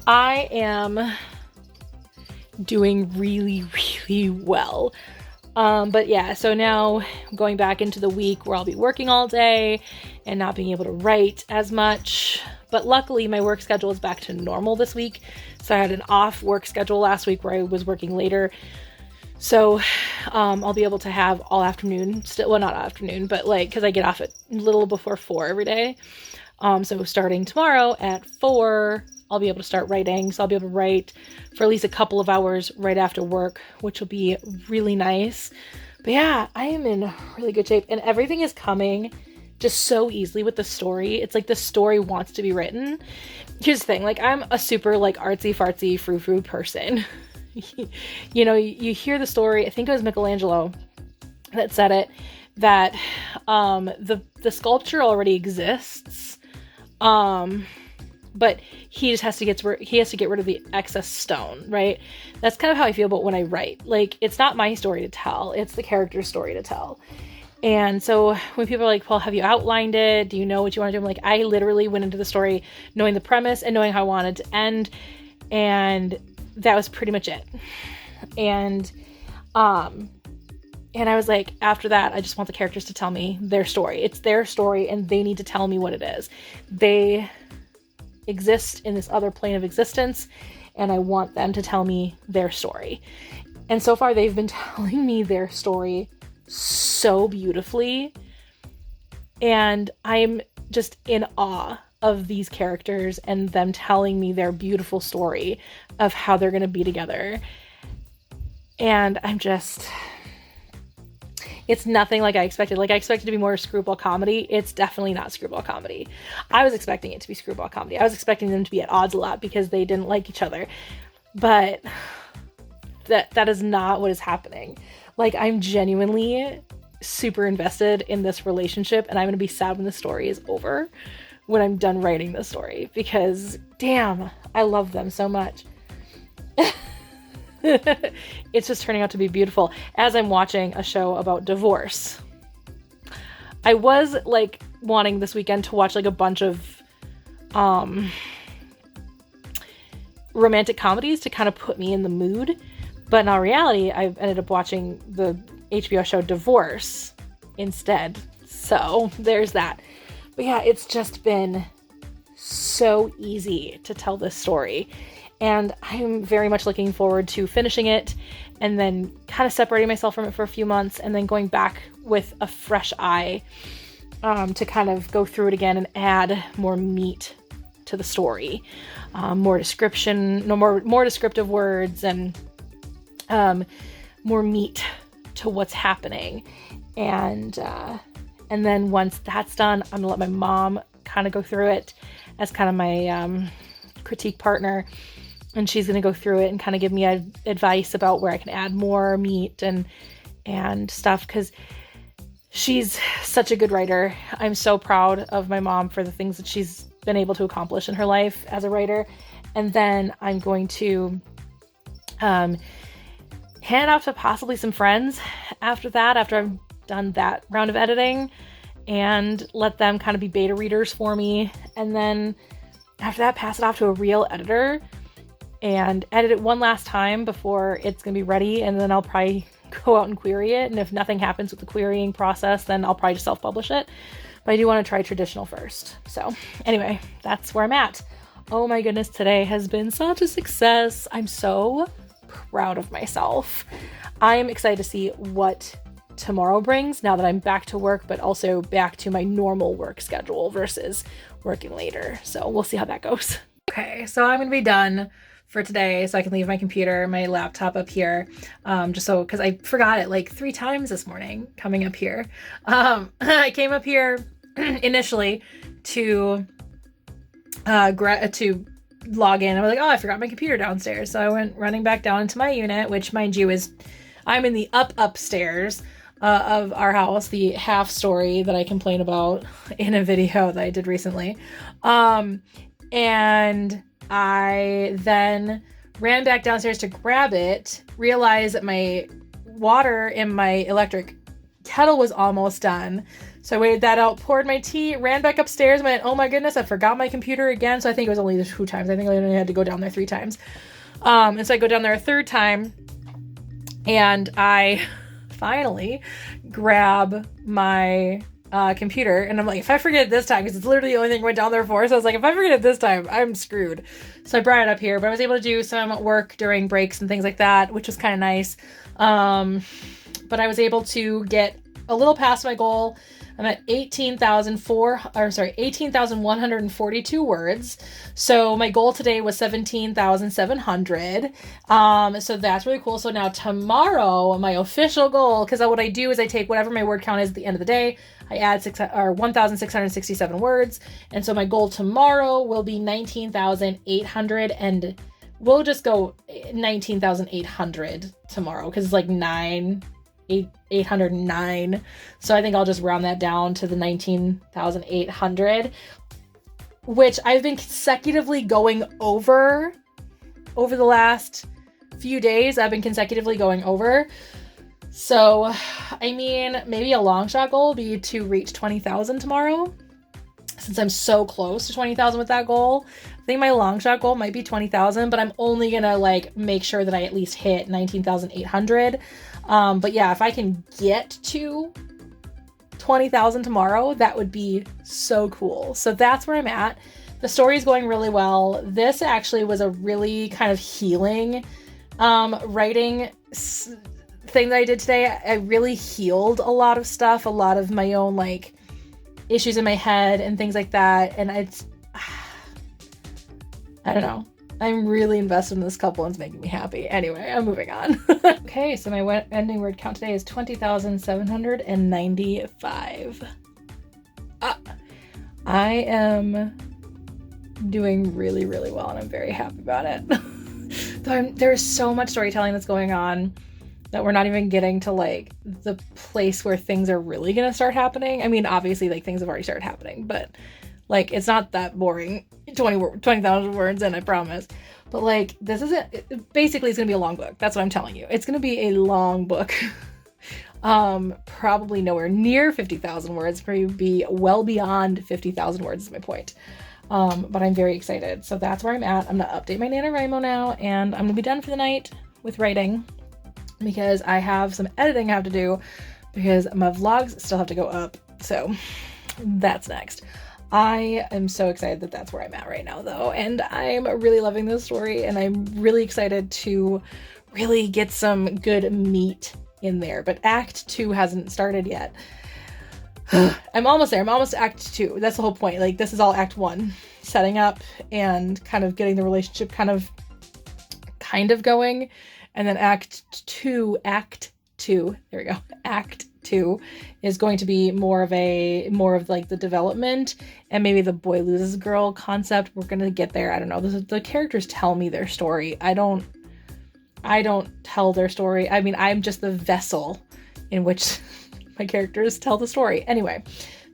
I am doing really, really well. But yeah, so now I'm going back into the week where I'll be working all day and not being able to write as much. But luckily my work schedule is back to normal this week. So I had an off work schedule last week where I was working later. So I'll be able to have all afternoon, well, not afternoon, but like, because I get off at a little before 4 every day. So starting tomorrow at 4, I'll be able to start writing. So I'll be able to write for at least a couple of hours right after work, which will be really nice. But yeah, I am in really good shape, and everything is coming just so easily with the story. It's like the story wants to be written. Here's the thing, like I'm a super like artsy fartsy frou-frou person. You know, you hear the story, I think it was Michelangelo that said it, that the sculpture already exists, but he just has to get rid of the excess stone, right? That's kind of how I feel about when I write. Like, it's not my story to tell, it's the character's story to tell. And so when people are like, well, have you outlined it? Do you know what you want to do? I'm like, I literally went into the story knowing the premise and knowing how I wanted to end, and that was pretty much it. And I was like, after that, I just want the characters to tell me their story. It's their story, and they need to tell me what it is. They exist in this other plane of existence, and I want them to tell me their story. And so far, they've been telling me their story so beautifully, and I'm just in awe of these characters and them telling me their beautiful story of how they're going to be together. And I'm just, it's nothing like I expected. Like, I expected it to be more screwball comedy. It's definitely not screwball comedy. I was expecting it to be screwball comedy. I was expecting them to be at odds a lot because they didn't like each other. But that is not what is happening. Like, I'm genuinely super invested in this relationship, and I'm going to be sad when the story is over, when I'm done writing the story, because damn, I love them so much. It's just turning out to be beautiful as I'm watching a show about divorce. I was like wanting this weekend to watch like a bunch of romantic comedies to kind of put me in the mood, but in all reality, I ended up watching the HBO show Divorce instead. So there's that. But yeah, it's just been so easy to tell this story. And I'm very much looking forward to finishing it and then kind of separating myself from it for a few months and then going back with a fresh eye to kind of go through it again and add more meat to the story. More description, more descriptive words, and more meat to what's happening. And then once that's done, I'm gonna let my mom kind of go through it as kind of my critique partner. And she's going to go through it and kind of give me advice about where I can add more meat and stuff, because she's such a good writer. I'm so proud of my mom for the things that she's been able to accomplish in her life as a writer. And then I'm going to hand it off to possibly some friends after that, after I've done that round of editing, and let them kind of be beta readers for me. And then after that, pass it off to a real editor and edit it one last time before it's going to be ready. And then I'll probably go out and query it. And if nothing happens with the querying process, then I'll probably just self-publish it. But I do want to try traditional first. So anyway, that's where I'm at. Oh my goodness, today has been such a success. I'm so proud of myself. I am excited to see what tomorrow brings now that I'm back to work, but also back to my normal work schedule versus working later. So we'll see how that goes. Okay, so I'm going to be done for today, so I can leave my computer, my laptop up here, just so, because I forgot it like 3 times this morning coming up here. I came up here initially to log in. I was like, oh, I forgot my computer downstairs. So I went running back down into my unit, which, mind you, I'm in the upstairs of our house, the half story that I complain about in a video that I did recently. And I then ran back downstairs to grab it, realized that my water in my electric kettle was almost done. So I waited that out, poured my tea, ran back upstairs, went, oh my goodness, I forgot my computer again. So I think it was only 2 times. I think I only had to go down there 3 times. And so I go down there a 3rd time, and I finally grab my computer, and I'm like, if I forget it this time, because it's literally the only thing I went down there for, so I was like, if I forget it this time, I'm screwed. So I brought it up here, but I was able to do some work during breaks and things like that, which was kind of nice. But I was able to get a little past my goal. I'm at 18,142 words. So my goal today was 17,700. So that's really cool. So now tomorrow, my official goal, because what I do is I take whatever my word count is at the end of the day, I add 1,667 words. And so my goal tomorrow will be 19,800, and we'll just go 19,800 tomorrow, because it's like 809. So I think I'll just round that down to the 19,800, which I've been consecutively going over the last few days. I've been consecutively going over. So, I mean, maybe a long shot goal would be to reach 20,000 tomorrow, since I'm so close to 20,000 with that goal. I think my long shot goal might be 20,000, but I'm only gonna like make sure that I at least hit 19,800. But yeah, if I can get to 20,000 tomorrow, that would be so cool. So that's where I'm at. The story is going really well. This actually was a really kind of healing writing thing that I did today. I really healed a lot of stuff, a lot of my own like issues in my head and things like that. And it's, I don't know. I'm really invested in this couple and it's making me happy. Anyway, I'm moving on. Okay, so my ending word count today is 20,795. I am doing really, really well, and I'm very happy about it. There's so much storytelling that's going on. that we're not even getting to like the place where things are really gonna start happening. I mean, obviously like things have already started happening, but like it's not that boring. 20,000 words in, I promise. But like this isn't, basically it's gonna be a long book. That's what I'm telling you. It's gonna be a long book. Probably nowhere near 50,000 words, probably well beyond 50,000 words is my point. But I'm very excited. So that's where I'm at. I'm gonna update my NaNoWriMo now, and I'm gonna be done for the night with writing because I have some editing I have to do because my vlogs still have to go up. So that's next. I am so excited that that's where I'm at right now though. And I'm really loving this story, and I'm really excited to really get some good meat in there. But Act 2 hasn't started yet. I'm almost there. I'm almost to Act 2. That's the whole point. Like this is all Act 1. Setting up and kind of getting the relationship kind of going. And then Act 2, there we go. Act 2 is going to be more of like the development and maybe the boy loses girl concept. We're going to get there. I don't know. The characters tell me their story. I don't tell their story. I mean, I'm just the vessel in which my characters tell the story. Anyway,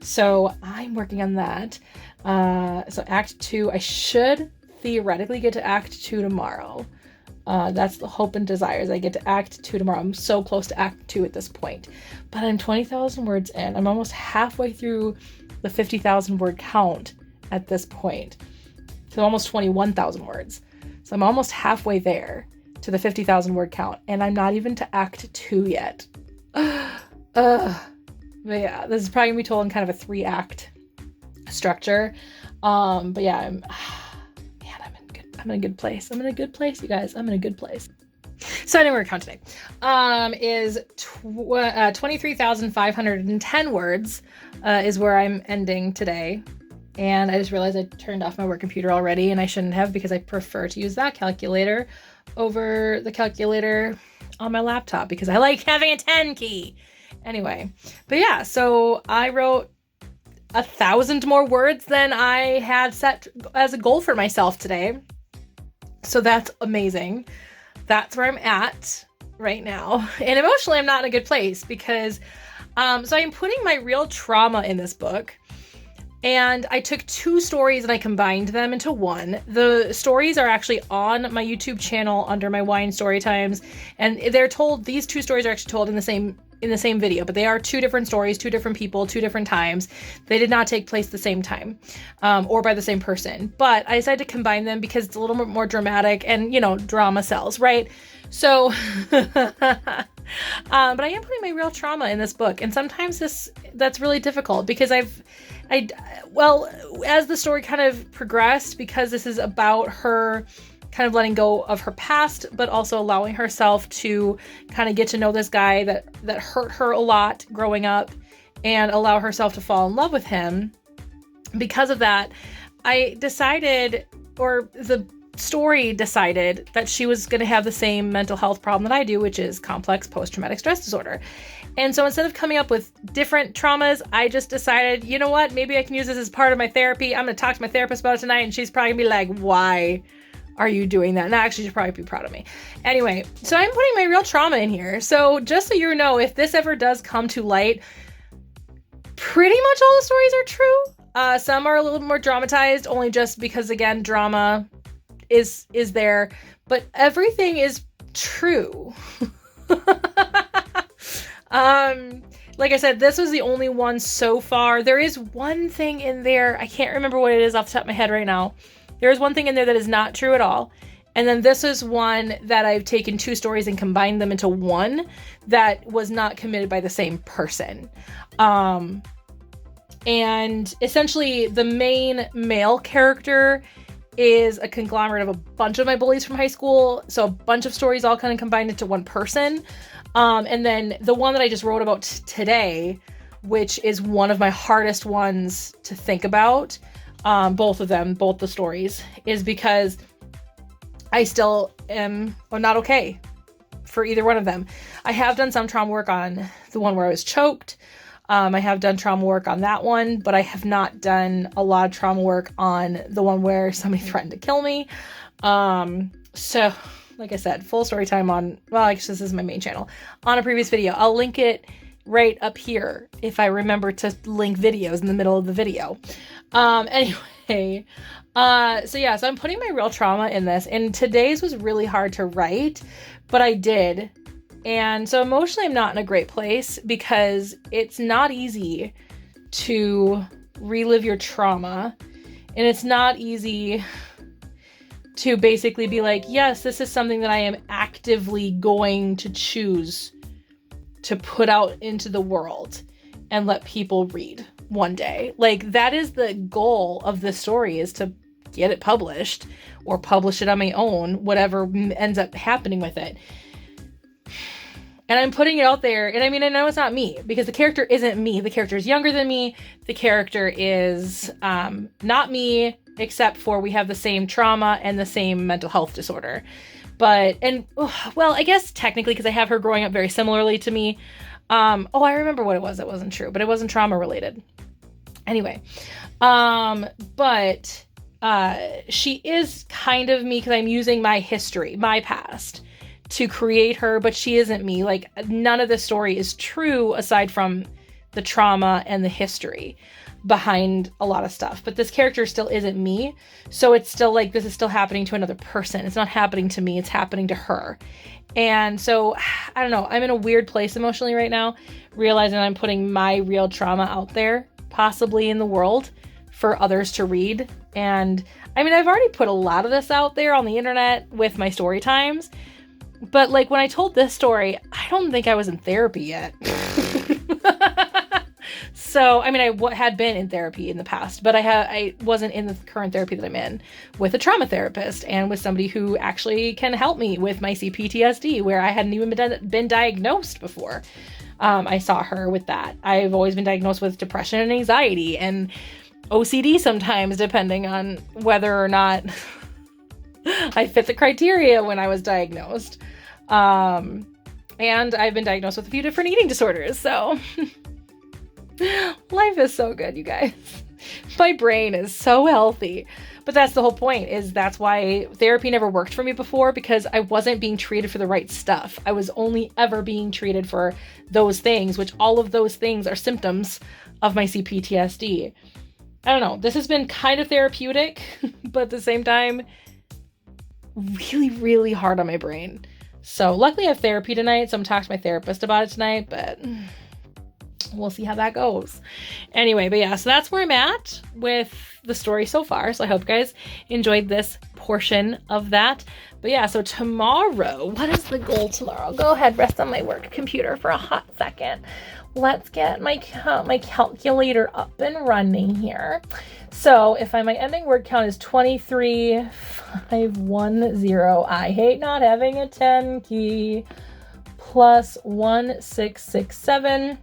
so I'm working on that. So Act 2, I should theoretically get to Act 2 tomorrow. That's the hope and desires. I get to Act 2 tomorrow. I'm so close to Act 2 at this point. But I'm 20,000 words in. I'm almost halfway through the 50,000 word count at this point. So almost 21,000 words. So I'm almost halfway there to the 50,000 word count. And I'm not even to Act 2 yet. But yeah, this is probably gonna be told in kind of a 3-act structure. But yeah, I'm in a good place. I'm in a good place, you guys. I'm in a good place. So anyway, our count today is 23,510 words is where I'm ending today. And I just realized I turned off my work computer already, and I shouldn't have because I prefer to use that calculator over the calculator on my laptop because I like having a 10 key. Anyway, but yeah, so I wrote 1,000 more words than I had set as a goal for myself today. So that's amazing. That's where I'm at right now. And emotionally, I'm not in a good place because, so I'm putting my real trauma in this book. And I took 2 stories and I combined them into one. The stories are actually on my YouTube channel under my wine story times. And these 2 stories are actually told in the same video, but they are 2 different stories, 2 different people, 2 different times. They did not take place at the same time, or by the same person. But I decided to combine them because it's a little bit more dramatic and, drama sells, right? So, but I am putting my real trauma in this book. And sometimes that's really difficult because as the story kind of progressed, because this is about her kind of letting go of her past, but also allowing herself to kind of get to know this guy that hurt her a lot growing up and allow herself to fall in love with him. Because of that, I decided, or the story decided, that she was going to have the same mental health problem that I do, which is complex post-traumatic stress disorder. And so instead of coming up with different traumas, I just decided, you know what, maybe I can use this as part of my therapy. I'm going to talk to my therapist about it tonight, and she's probably going to be like, why are you doing that? And actually, she'd probably be proud of me. Anyway, so I'm putting my real trauma in here. So just so you know, if this ever does come to light, pretty much all the stories are true. Some are a little more dramatized, only just because, again, drama is there, but everything is true. Like I said, this was the only one so far. There is one thing in there, I can't remember what it is off the top of my head right now. There is one thing in there that is not true at all. And then this is one that I've taken 2 stories and combined them into one that was not committed by the same person. And essentially the main male character is a conglomerate of a bunch of my bullies from high school. So a bunch of stories all kind of combined into one person. And then the one that I just wrote about today, which is one of my hardest ones to think about, both the stories, is because I still am not okay for either one of them. I have done some trauma work on the one where I was choked. I have done trauma work on that one, but I have not done a lot of trauma work on the one where somebody threatened to kill me. So like I said, full story time on, well, I guess this is my main channel, on a previous video. I'll link it right up here if I remember to link videos in the middle of the video. Anyway, so yeah, so I'm putting my real trauma in this, and today's was really hard to write, but I did. And so emotionally, I'm not in a great place because it's not easy to relive your trauma, and it's not easy to basically be like, yes, this is something that I am actively going to choose to put out into the world and let people read one day. Like, that is the goal of this story, is to get it published or publish it on my own, whatever ends up happening with it. And I'm putting it out there, and I mean, I know it's not me, because the character isn't me. The character is younger than me. The character is not me, except for we have the same trauma and the same mental health disorder. But, and, well, I guess technically, because I have her growing up very similarly to me. I remember what it was that wasn't true, but it wasn't trauma related. Anyway, but she is kind of me, because I'm using my history, my past, to create her, but she isn't me. Like, none of this story is true aside from the trauma and the history behind a lot of stuff. But this character still isn't me. So it's still like, this is still happening to another person. It's not happening to me. It's happening to her. And so, I don't know. I'm in a weird place emotionally right now, realizing I'm putting my real trauma out there, possibly in the world, for others to read. And I mean, I've already put a lot of this out there on the internet with my story times. But like, when I told this story, I don't think I was in therapy yet. So, I mean, I had been in therapy in the past, but I wasn't in the current therapy that I'm in with a trauma therapist and with somebody who actually can help me with my CPTSD, where I hadn't even been diagnosed before. I saw her with that. I've always been diagnosed with depression and anxiety and OCD sometimes, depending on whether or not I fit the criteria when I was diagnosed. And I've been diagnosed with a few different eating disorders, so life is so good, you guys. My brain is so healthy. But that's the whole point, is that's why therapy never worked for me before, because I wasn't being treated for the right stuff. I was only ever being treated for those things, which all of those things are symptoms of my CPTSD. I don't know. This has been kind of therapeutic, but at the same time, really, really hard on my brain. So luckily I have therapy tonight, so I'm talking to my therapist about it tonight, but we'll see how that goes. Anyway, but yeah, so that's where I'm at with the story so far. So I hope you guys enjoyed this portion of that. But yeah, so tomorrow, what is the goal tomorrow? Go ahead, rest on my work computer for a hot second. Let's get my calculator up and running here. So if my ending word count is 23,510, I hate not having a 10 key, plus 1667.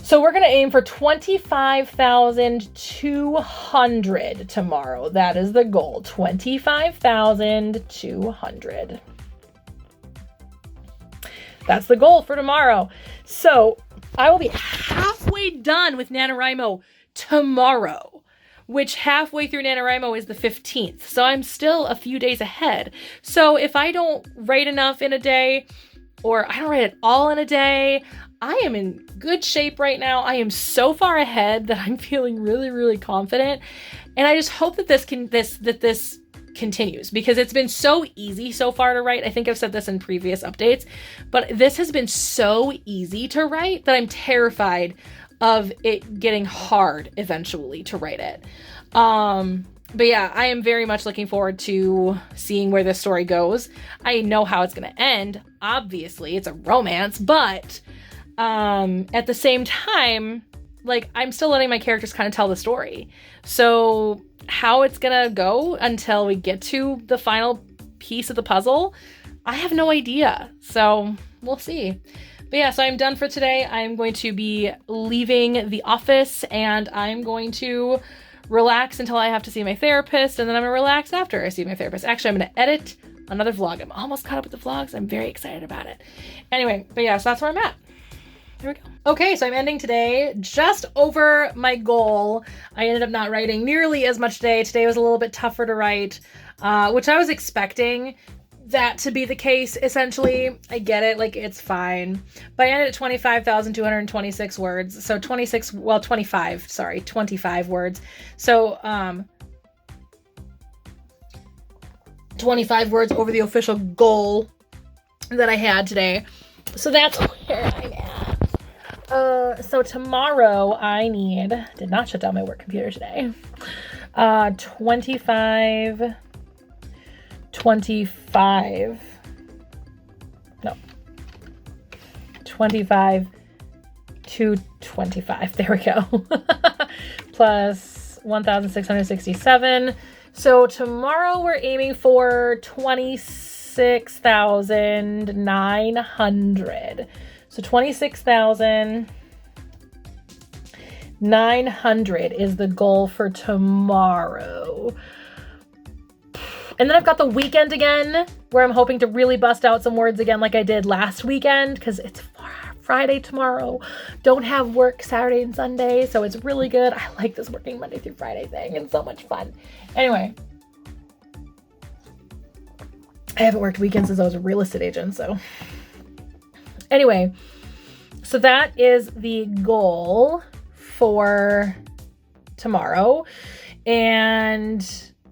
So we're going to aim for 25,200 tomorrow. That is the goal, 25,200. That's the goal for tomorrow. So I will be halfway done with NaNoWriMo tomorrow, which halfway through NaNoWriMo is the 15th. So I'm still a few days ahead. So if I don't write enough in a day, or I don't write at all in a day, I am in good shape right now. I am so far ahead that I'm feeling really, really confident. And I just hope that this continues, because it's been so easy so far to write. I think I've said this in previous updates, but this has been so easy to write that I'm terrified of it getting hard eventually to write it. But yeah, I am very much looking forward to seeing where this story goes. I know how it's going to end. Obviously, it's a romance, but at the same time, like, I'm still letting my characters kind of tell the story. So how it's gonna go until we get to the final piece of the puzzle, I have no idea. So we'll see. But yeah, so I'm done for today. I'm going to be leaving the office, and I'm going to relax until I have to see my therapist, and then I'm gonna relax after I see my therapist. Actually, I'm gonna edit another vlog. I'm almost caught up with the vlogs. I'm very excited about it. Anyway, but yeah, so that's where I'm at. There we go. Okay, so I'm ending today just over my goal. I ended up not writing nearly as much today. Today was a little bit tougher to write, which I was expecting. that to be the case, essentially. I get it, like, it's fine. But I ended at 25,226 words. So 25 words. So, 25 words over the official goal that I had today. So that's where I'm at. So tomorrow I did not shut down my work computer today. 25 to 25. There we go. Plus 1,667. So tomorrow we're aiming for 26,900. So 26,900 is the goal for tomorrow. And then I've got the weekend again, where I'm hoping to really bust out some words again like I did last weekend, because it's Friday tomorrow. Don't have work Saturday and Sunday, so it's really good. I like this working Monday through Friday thing. It's so much fun. Anyway, I haven't worked weekends since I was a real estate agent, so anyway, so that is the goal for tomorrow. And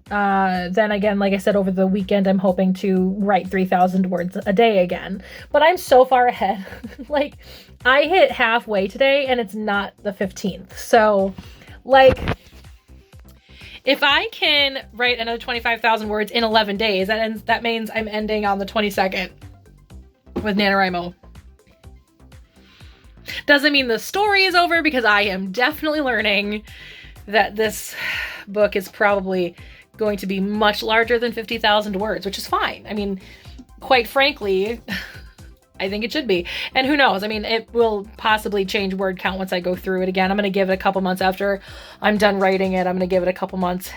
then again, like I said, over the weekend, I'm hoping to write 3,000 words a day again. But I'm so far ahead. Like, I hit halfway today and it's not the 15th. So, like, if I can write another 25,000 words in 11 days, that means I'm ending on the 22nd with NaNoWriMo. Doesn't mean the story is over, because I am definitely learning that this book is probably going to be much larger than 50,000 words, which is fine. I mean, quite frankly, I think it should be. And who knows? I mean, it will possibly change word count once I go through it again. I'm going to give it a couple months after I'm done writing it. I'm going to give it a couple months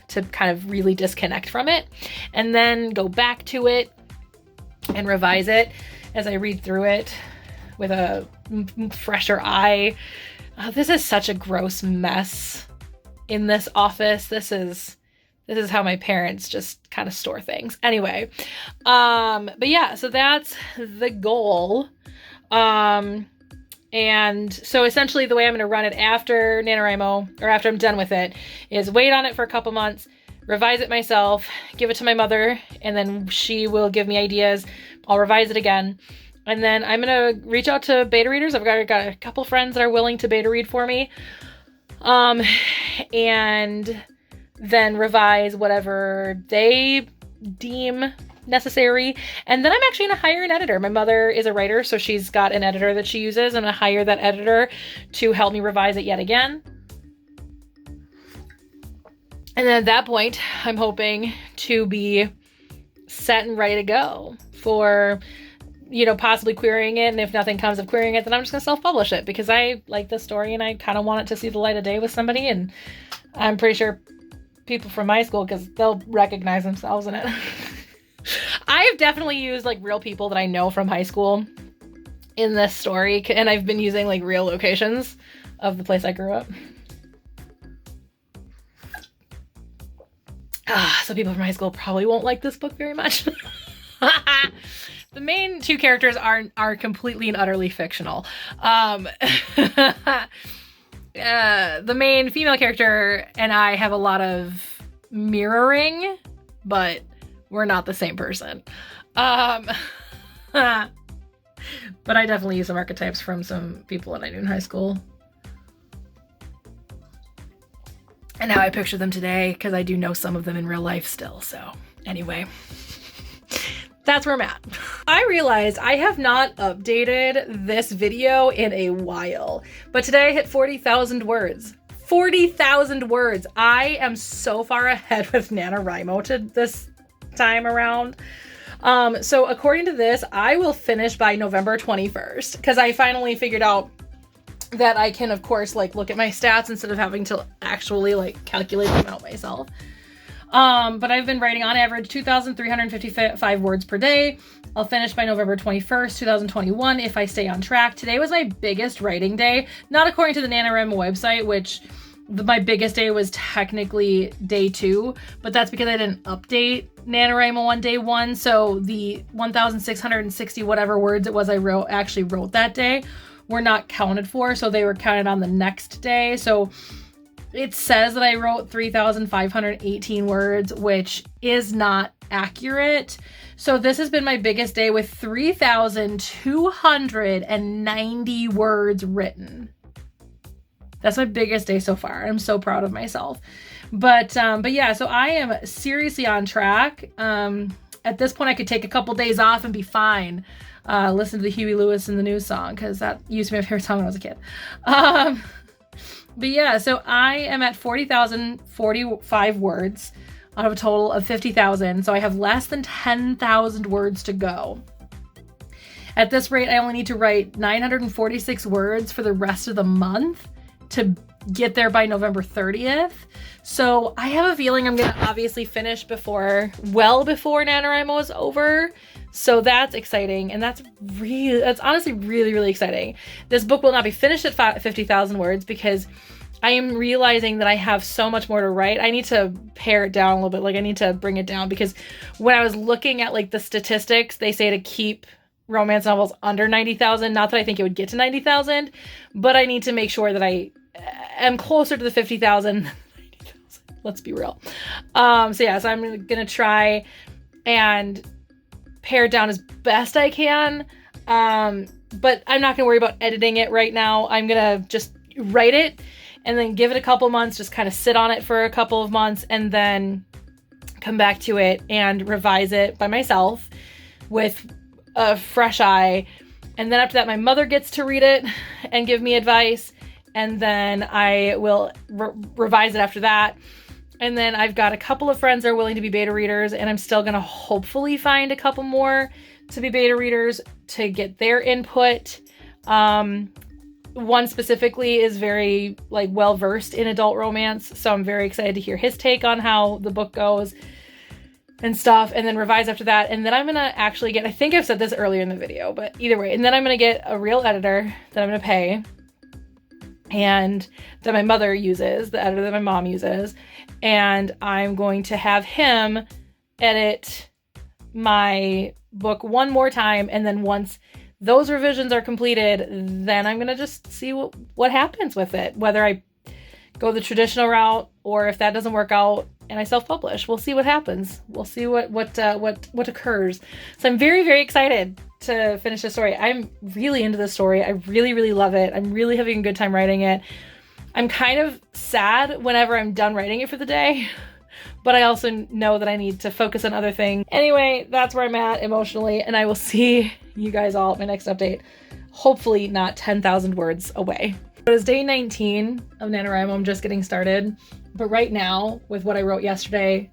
to kind of really disconnect from it, and then go back to it and revise it as I read through it with a fresher eye. This is such a gross mess in this office. This is how my parents just kind of store things. Anyway, but yeah, so that's the goal. And so essentially the way I'm going to run it after NaNoWriMo, or after I'm done with it, is wait on it for a couple months, revise it myself, give it to my mother, and then she will give me ideas. I'll revise it again. And then I'm going to reach out to beta readers. I've got a couple friends that are willing to beta read for me. And then revise whatever they deem necessary. And then I'm actually going to hire an editor. My mother is a writer, so she's got an editor that she uses, and I hire that editor to help me revise it yet again. And then at that point, I'm hoping to be set and ready to go for, possibly querying it. And if nothing comes of querying it, then I'm just going to self-publish it, because I like the story and I kind of want it to see the light of day with somebody. And I'm pretty sure people from my school, because they'll recognize themselves in it. I've definitely used like real people that I know from high school in this story, and I've been using like real locations of the place I grew up. So people from high school probably won't like this book very much. The main two characters are completely and utterly fictional. The main female character and I have a lot of mirroring, but we're not the same person. But I definitely use some archetypes from some people that I knew in high school. And how I picture them today, because I do know some of them in real life still. So anyway, that's where I'm at. I realized I have not updated this video in a while, but today I hit 40,000 words. 40,000 words. I am so far ahead with NaNoWriMo to this time around. So according to this, I will finish by November 21st, because I finally figured out that I can, of course, like look at my stats instead of having to actually like calculate them out myself. But I've been writing on average 2,355 words per day. I'll finish by November 21st, 2021 if I stay on track. Today was my biggest writing day, not according to the NaNoWriMo website, which my biggest day was technically day 2, but that's because I didn't update NaNoWriMo on day 1. So the 1,660 whatever words it was I actually wrote that day were not counted for. So they were counted on the next day. So it says that I wrote 3,518 words, which is not accurate. So this has been my biggest day with 3,290 words written. That's my biggest day so far. I'm so proud of myself. But yeah, so I am seriously on track. At this point, I could take a couple days off and be fine. Listen to the Huey Lewis and the News song, because that used to be my favorite song when I was a kid. But yeah, so I am at 40,045 words out of a total of 50,000. So I have less than 10,000 words to go. At this rate, I only need to write 946 words for the rest of the month to get there by November 30th. So I have a feeling I'm going to obviously finish well before NaNoWriMo is over. So that's exciting. And that's honestly really, really exciting. This book will not be finished at 50,000 words because I am realizing that I have so much more to write. I need to pare it down a little bit. Like I need to bring it down because when I was looking at like the statistics, they say to keep romance novels under 90,000. Not that I think it would get to 90,000, but I need to make sure that I am closer to the 50,000 than 90,000. Let's be real. So yeah, so I'm going to try and pare it down as best I can. But I'm not going to worry about editing it right now. I'm going to just write it and then give it a couple months, just kind of sit on it for a couple of months and then come back to it and revise it by myself with a fresh eye. And then after that, my mother gets to read it and give me advice. And then I will revise it after that. And then I've got a couple of friends that are willing to be beta readers, and I'm still going to hopefully find a couple more to be beta readers to get their input. One specifically is very well versed in adult romance, so I'm very excited to hear his take on how the book goes and stuff, and then revise after that. And then I'm gonna actually get, I think I've said this earlier in the video, but either way, and then I'm gonna get a real editor that I'm gonna pay and that my mother uses, the editor that my mom uses, and I'm going to have him edit my book one more time, and then once those revisions are completed, then I'm gonna just see what happens with it, whether I go the traditional route or if that doesn't work out and I self-publish. We'll see what happens. We'll see what occurs. So I'm very, very excited to finish this story. I'm really into this story. I really, really love it. I'm really having a good time writing it. I'm kind of sad whenever I'm done writing it for the day, but I also know that I need to focus on other things. Anyway, that's where I'm at emotionally, and I will see you guys all at my next update. Hopefully not 10,000 words away. It is day 19 of NaNoWriMo. I'm just getting started. But right now, with what I wrote yesterday,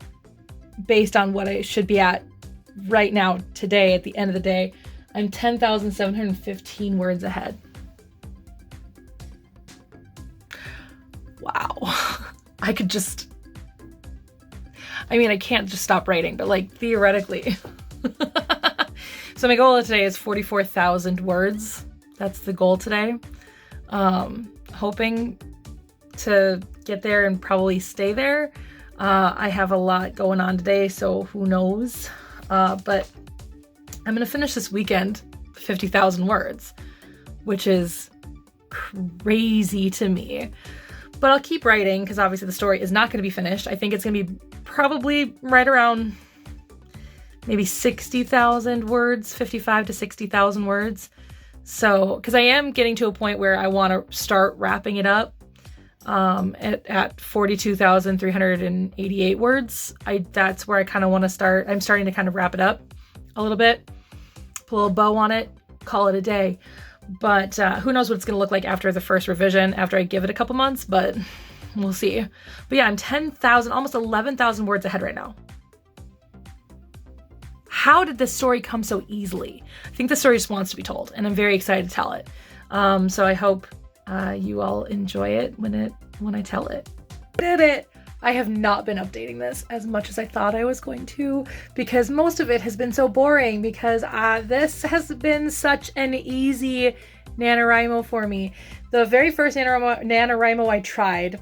based on what I should be at right now, today, at the end of the day, I'm 10,715 words ahead. Wow. I can't just stop writing, but theoretically. So my goal today is 44,000 words. That's the goal today. Hoping to get there and probably stay there. I have a lot going on today, so who knows? But I'm gonna finish this weekend 50,000 words, which is crazy to me. But I'll keep writing because obviously the story is not gonna be finished. I think it's gonna be probably right around maybe 60,000 words, 55 to 60,000 words. So, because I am getting to a point where I want to start wrapping it up at 42,388 words. That's where I kind of want to start. I'm starting to kind of wrap it up a little bit, put a little bow on it, call it a day. But who knows what it's going to look like after the first revision, after I give it a couple months, but we'll see. But yeah, I'm 10,000, almost 11,000 words ahead right now. How did this story come so easily? I think the story just wants to be told, and I'm very excited to tell it. So I hope you all enjoy it when I tell it. Did it! I have not been updating this as much as I thought I was going to, because most of it has been so boring, because this has been such an easy NaNoWriMo for me. The very first NaNoWriMo I tried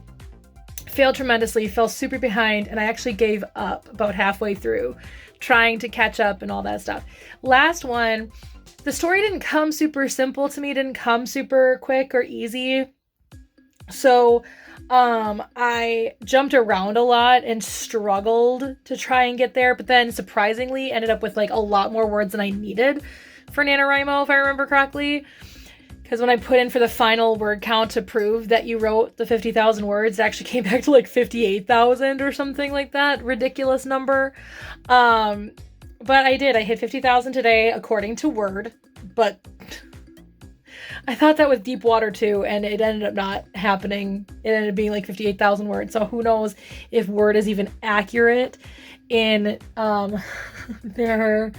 failed tremendously, fell super behind, and I actually gave up about halfway through trying to catch up and all that stuff. Last one, the story didn't come super simple to me, didn't come super quick or easy. So I jumped around a lot and struggled to try and get there, but then surprisingly ended up with like a lot more words than I needed for NaNoWriMo, if I remember correctly. Because when I put in for the final word count to prove that you wrote the 50,000 words, it actually came back to like 58,000 or something like that. Ridiculous number. But I did. I hit 50,000 today according to Word. But I thought that with Deep Water too, and it ended up not happening. It ended up being like 58,000 words. So who knows if Word is even accurate in their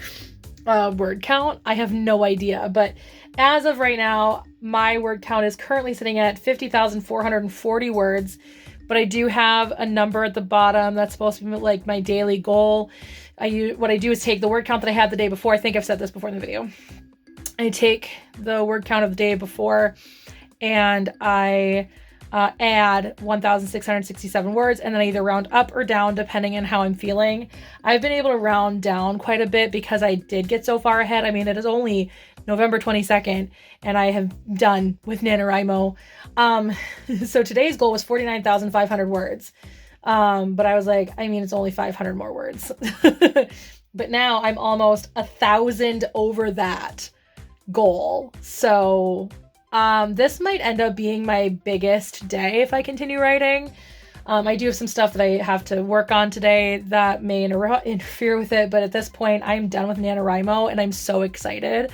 word count. I have no idea. But as of right now, my word count is currently sitting at 50,440 words. But I do have a number at the bottom that's supposed to be like my daily goal. What I do is take the word count that I had the day before. I think I've said this before in the video. I take the word count of the day before and I add 1,667 words, and then I either round up or down depending on how I'm feeling. I've been able to round down quite a bit because I did get so far ahead. I mean, it is only November 22nd and I have done with NaNoWriMo. So today's goal was 49,500 words. But I was like, I mean, it's only 500 more words. But now I'm almost 1,000 over that goal. So this might end up being my biggest day if I continue writing. I do have some stuff that I have to work on today that may interfere with it, but at this point I'm done with NaNoWriMo and I'm so excited.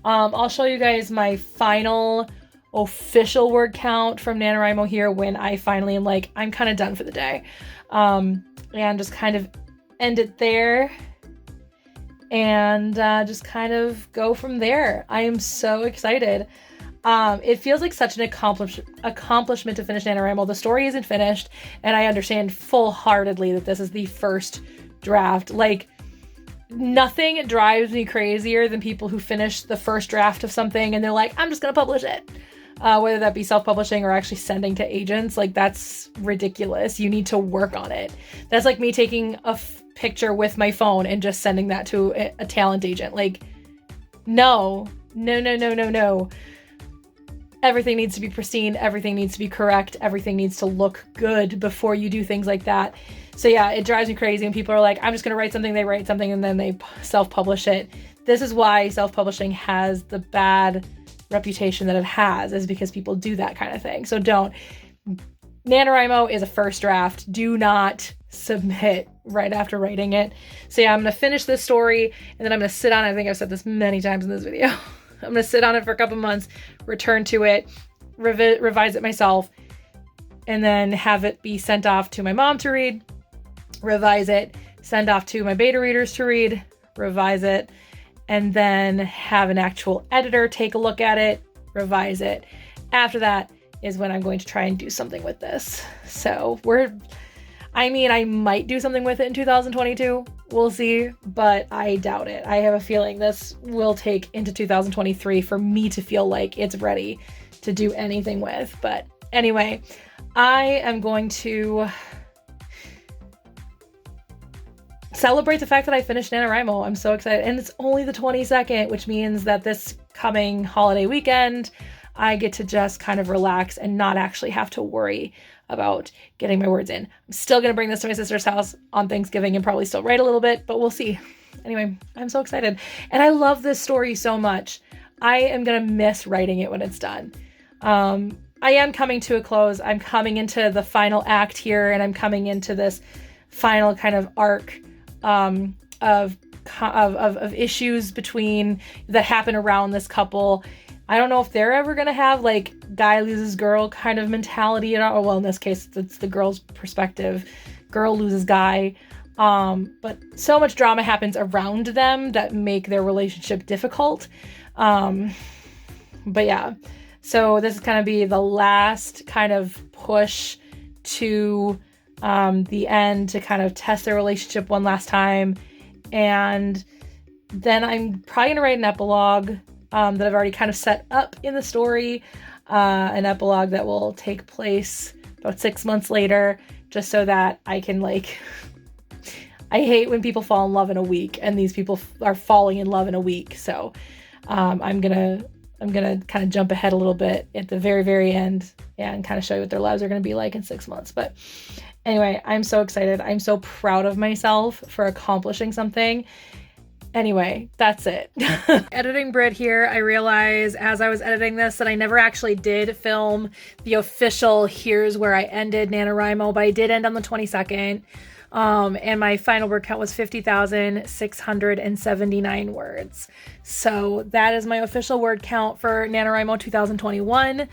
I'll show you guys my final official word count from NaNoWriMo here when I finally am like, I'm kind of done for the day. And just kind of end it there and just kind of go from there. I am so excited. It feels like such an accomplishment to finish NaNoWriMo. The story isn't finished, and I understand full-heartedly that this is the first draft. Like, nothing drives me crazier than people who finish the first draft of something and they're like, I'm just gonna publish it. Whether that be self-publishing or actually sending to agents, like that's ridiculous. You need to work on it. That's like me taking a picture with my phone and just sending that to a talent agent. Like, no. Everything needs to be pristine. Everything needs to be correct. Everything needs to look good before you do things like that. So yeah, it drives me crazy when people are like, I'm just going to write something, they write something, and then they self-publish it. This is why self-publishing has the bad reputation that it has, is because people do that kind of thing. So don't. NaNoWriMo is a first draft. Do not submit right after writing it. So yeah, I'm going to finish this story, and then I'm going to sit on it. I think I've said this many times in this video. I'm going to sit on it for a couple months, return to it, revise it myself, and then have it be sent off to my mom to read, revise it, send off to my beta readers to read, revise it, and then have an actual editor take a look at it, revise it. After that is when I'm going to try and do something with this. So I might do something with it in 2022. We'll see, but I doubt it. I have a feeling this will take into 2023 for me to feel like it's ready to do anything with. But anyway, I am going to celebrate the fact that I finished NaNoWriMo. I'm so excited. And it's only the 22nd, which means that this coming holiday weekend, I get to just kind of relax and not actually have to worry about getting my words in. I'm still going to bring this to my sister's house on Thanksgiving and probably still write a little bit, but we'll see. Anyway, I'm so excited. And I love this story so much. I am going to miss writing it when it's done. I am coming to a close. I'm coming into the final act here, and I'm coming into this final kind of arc of issues that happen around this couple. I don't know if they're ever going to have like guy loses girl kind of mentality at all. Well, in this case, it's the girl's perspective. Girl loses guy. But so much drama happens around them that make their relationship difficult. But yeah, so this is going to be the last kind of push to the end to kind of test their relationship one last time. And then I'm probably going to write an epilogue that I've already kind of set up in the story, an epilogue that will take place about 6 months later, just so that I can like, I hate when people fall in love in a week, and these people are falling in love in a week. So I'm gonna kind of jump ahead a little bit at the very, very end and kind of show you what their lives are going to be like in 6 months. But anyway, I'm so excited. I'm so proud of myself for accomplishing something. Anyway, that's it. Editing Brit here. I realized as I was editing this that I never actually did film the official here's where I ended NaNoWriMo, but I did end on the 22nd. And my final word count was 50,679 words. So that is my official word count for NaNoWriMo 2021.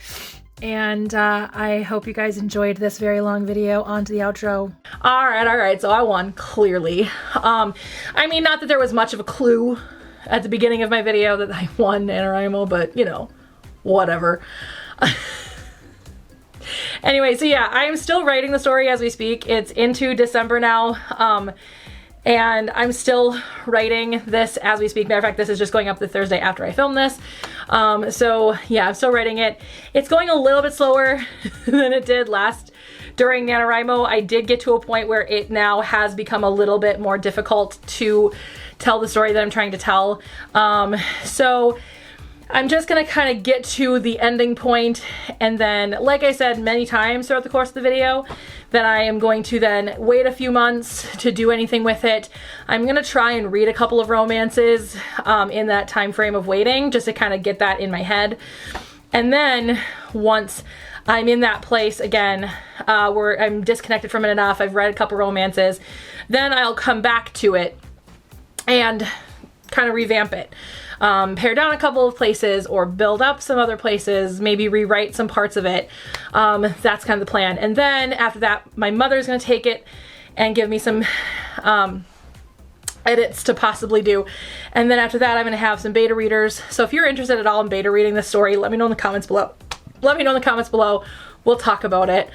And I hope you guys enjoyed this very long video. On to the outro. All right. So I won, clearly. I mean, not that there was much of a clue at the beginning of my video that I won NaNoWriMo, but you know, whatever. Anyway, so yeah, I'm still writing the story as we speak. It's into December now. And I'm still writing this as we speak. Matter of fact, this is just going up the Thursday after I film this. So yeah, I'm still writing it. It's going a little bit slower than it did during NaNoWriMo. I did get to a point where it now has become a little bit more difficult to tell the story that I'm trying to tell. So I'm just gonna kind of get to the ending point, and then, like I said many times throughout the course of the video, that I am going to then wait a few months to do anything with it. I'm gonna try and read a couple of romances in that time frame of waiting, just to kind of get that in my head. And then once I'm in that place again, where I'm disconnected from it enough, I've read a couple romances, then I'll come back to it and kind of revamp it. Pare down a couple of places or build up some other places, maybe rewrite some parts of it. That's kind of the plan. And then after that, my mother's gonna take it and give me some edits to possibly do. And then after that, I'm gonna have some beta readers. So if you're interested at all in beta reading this story, let me know in the comments below. Let me know in the comments below. We'll talk about it.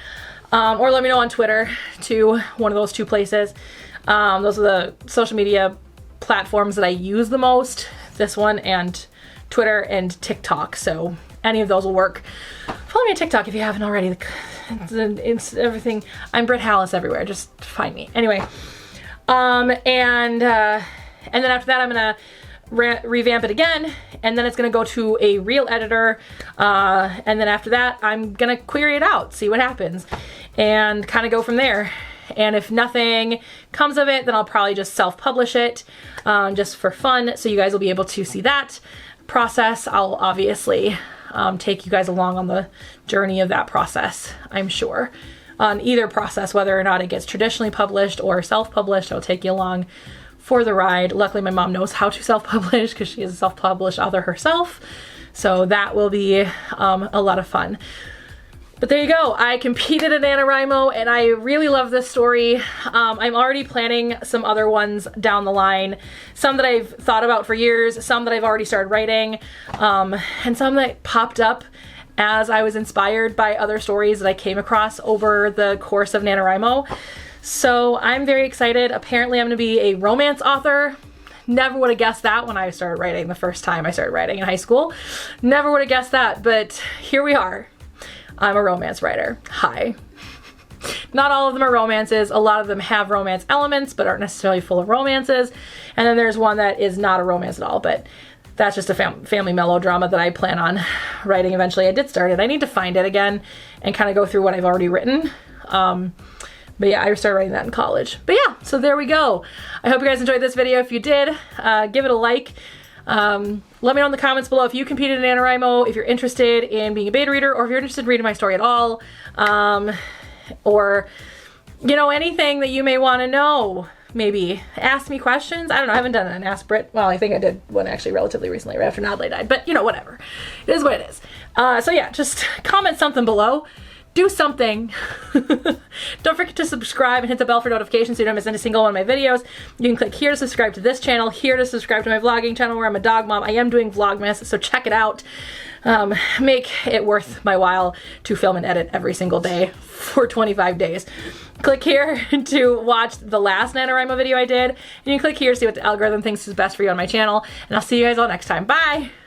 Or let me know on Twitter too, one of those two places. Those are the social media platforms that I use the most. This one and Twitter and TikTok, so any of those will work. Follow me on TikTok if you haven't already. It's everything. I'm Brit Hallis everywhere. Just find me. Anyway, and then after that, I'm gonna revamp it again, and then it's gonna go to a real editor, and then after that, I'm gonna query it out, see what happens, and kind of go from there. And if nothing comes of it, then I'll probably just self-publish it just for fun, so you guys will be able to see that process. I'll obviously take you guys along on the journey of that process, I'm sure. On either process, whether or not it gets traditionally published or self-published, I'll take you along for the ride. Luckily, my mom knows how to self-publish because she is a self-published author herself, so that will be a lot of fun. But there you go. I competed in NaNoWriMo, and I really love this story. I'm already planning some other ones down the line. Some that I've thought about for years, some that I've already started writing, and some that popped up as I was inspired by other stories that I came across over the course of NaNoWriMo. So I'm very excited. Apparently I'm going to be a romance author. Never would have guessed that when I started writing the first time I started writing in high school. Never would have guessed that, but here we are. I'm a romance writer. Hi. Not all of them are romances. A lot of them have romance elements, but aren't necessarily full of romances. And then there's one that is not a romance at all, but that's just a family melodrama that I plan on writing eventually. I did start it. I need to find it again and kind of go through what I've already written. But yeah, I started writing that in college. But yeah, so there we go. I hope you guys enjoyed this video. If you did, give it a like. Let me know in the comments below if you competed in NaNoWriMo, if you're interested in being a beta reader, or if you're interested in reading my story at all, or, you know, anything that you may want to know. Maybe ask me questions. I don't know. I haven't done an Ask Brit. Well, I think I did one actually relatively recently, right after Nodley died, but you know, whatever. It is what it is. So yeah, just comment something below. Do something. Don't forget to subscribe and hit the bell for notifications so you don't miss any single one of my videos. You can click here to subscribe to this channel, here to subscribe to my vlogging channel where I'm a dog mom. I am doing Vlogmas, so check it out. Make it worth my while to film and edit every single day for 25 days. Click here to watch the last NaNoWriMo video I did, and you can click here to see what the algorithm thinks is best for you on my channel, and I'll see you guys all next time. Bye!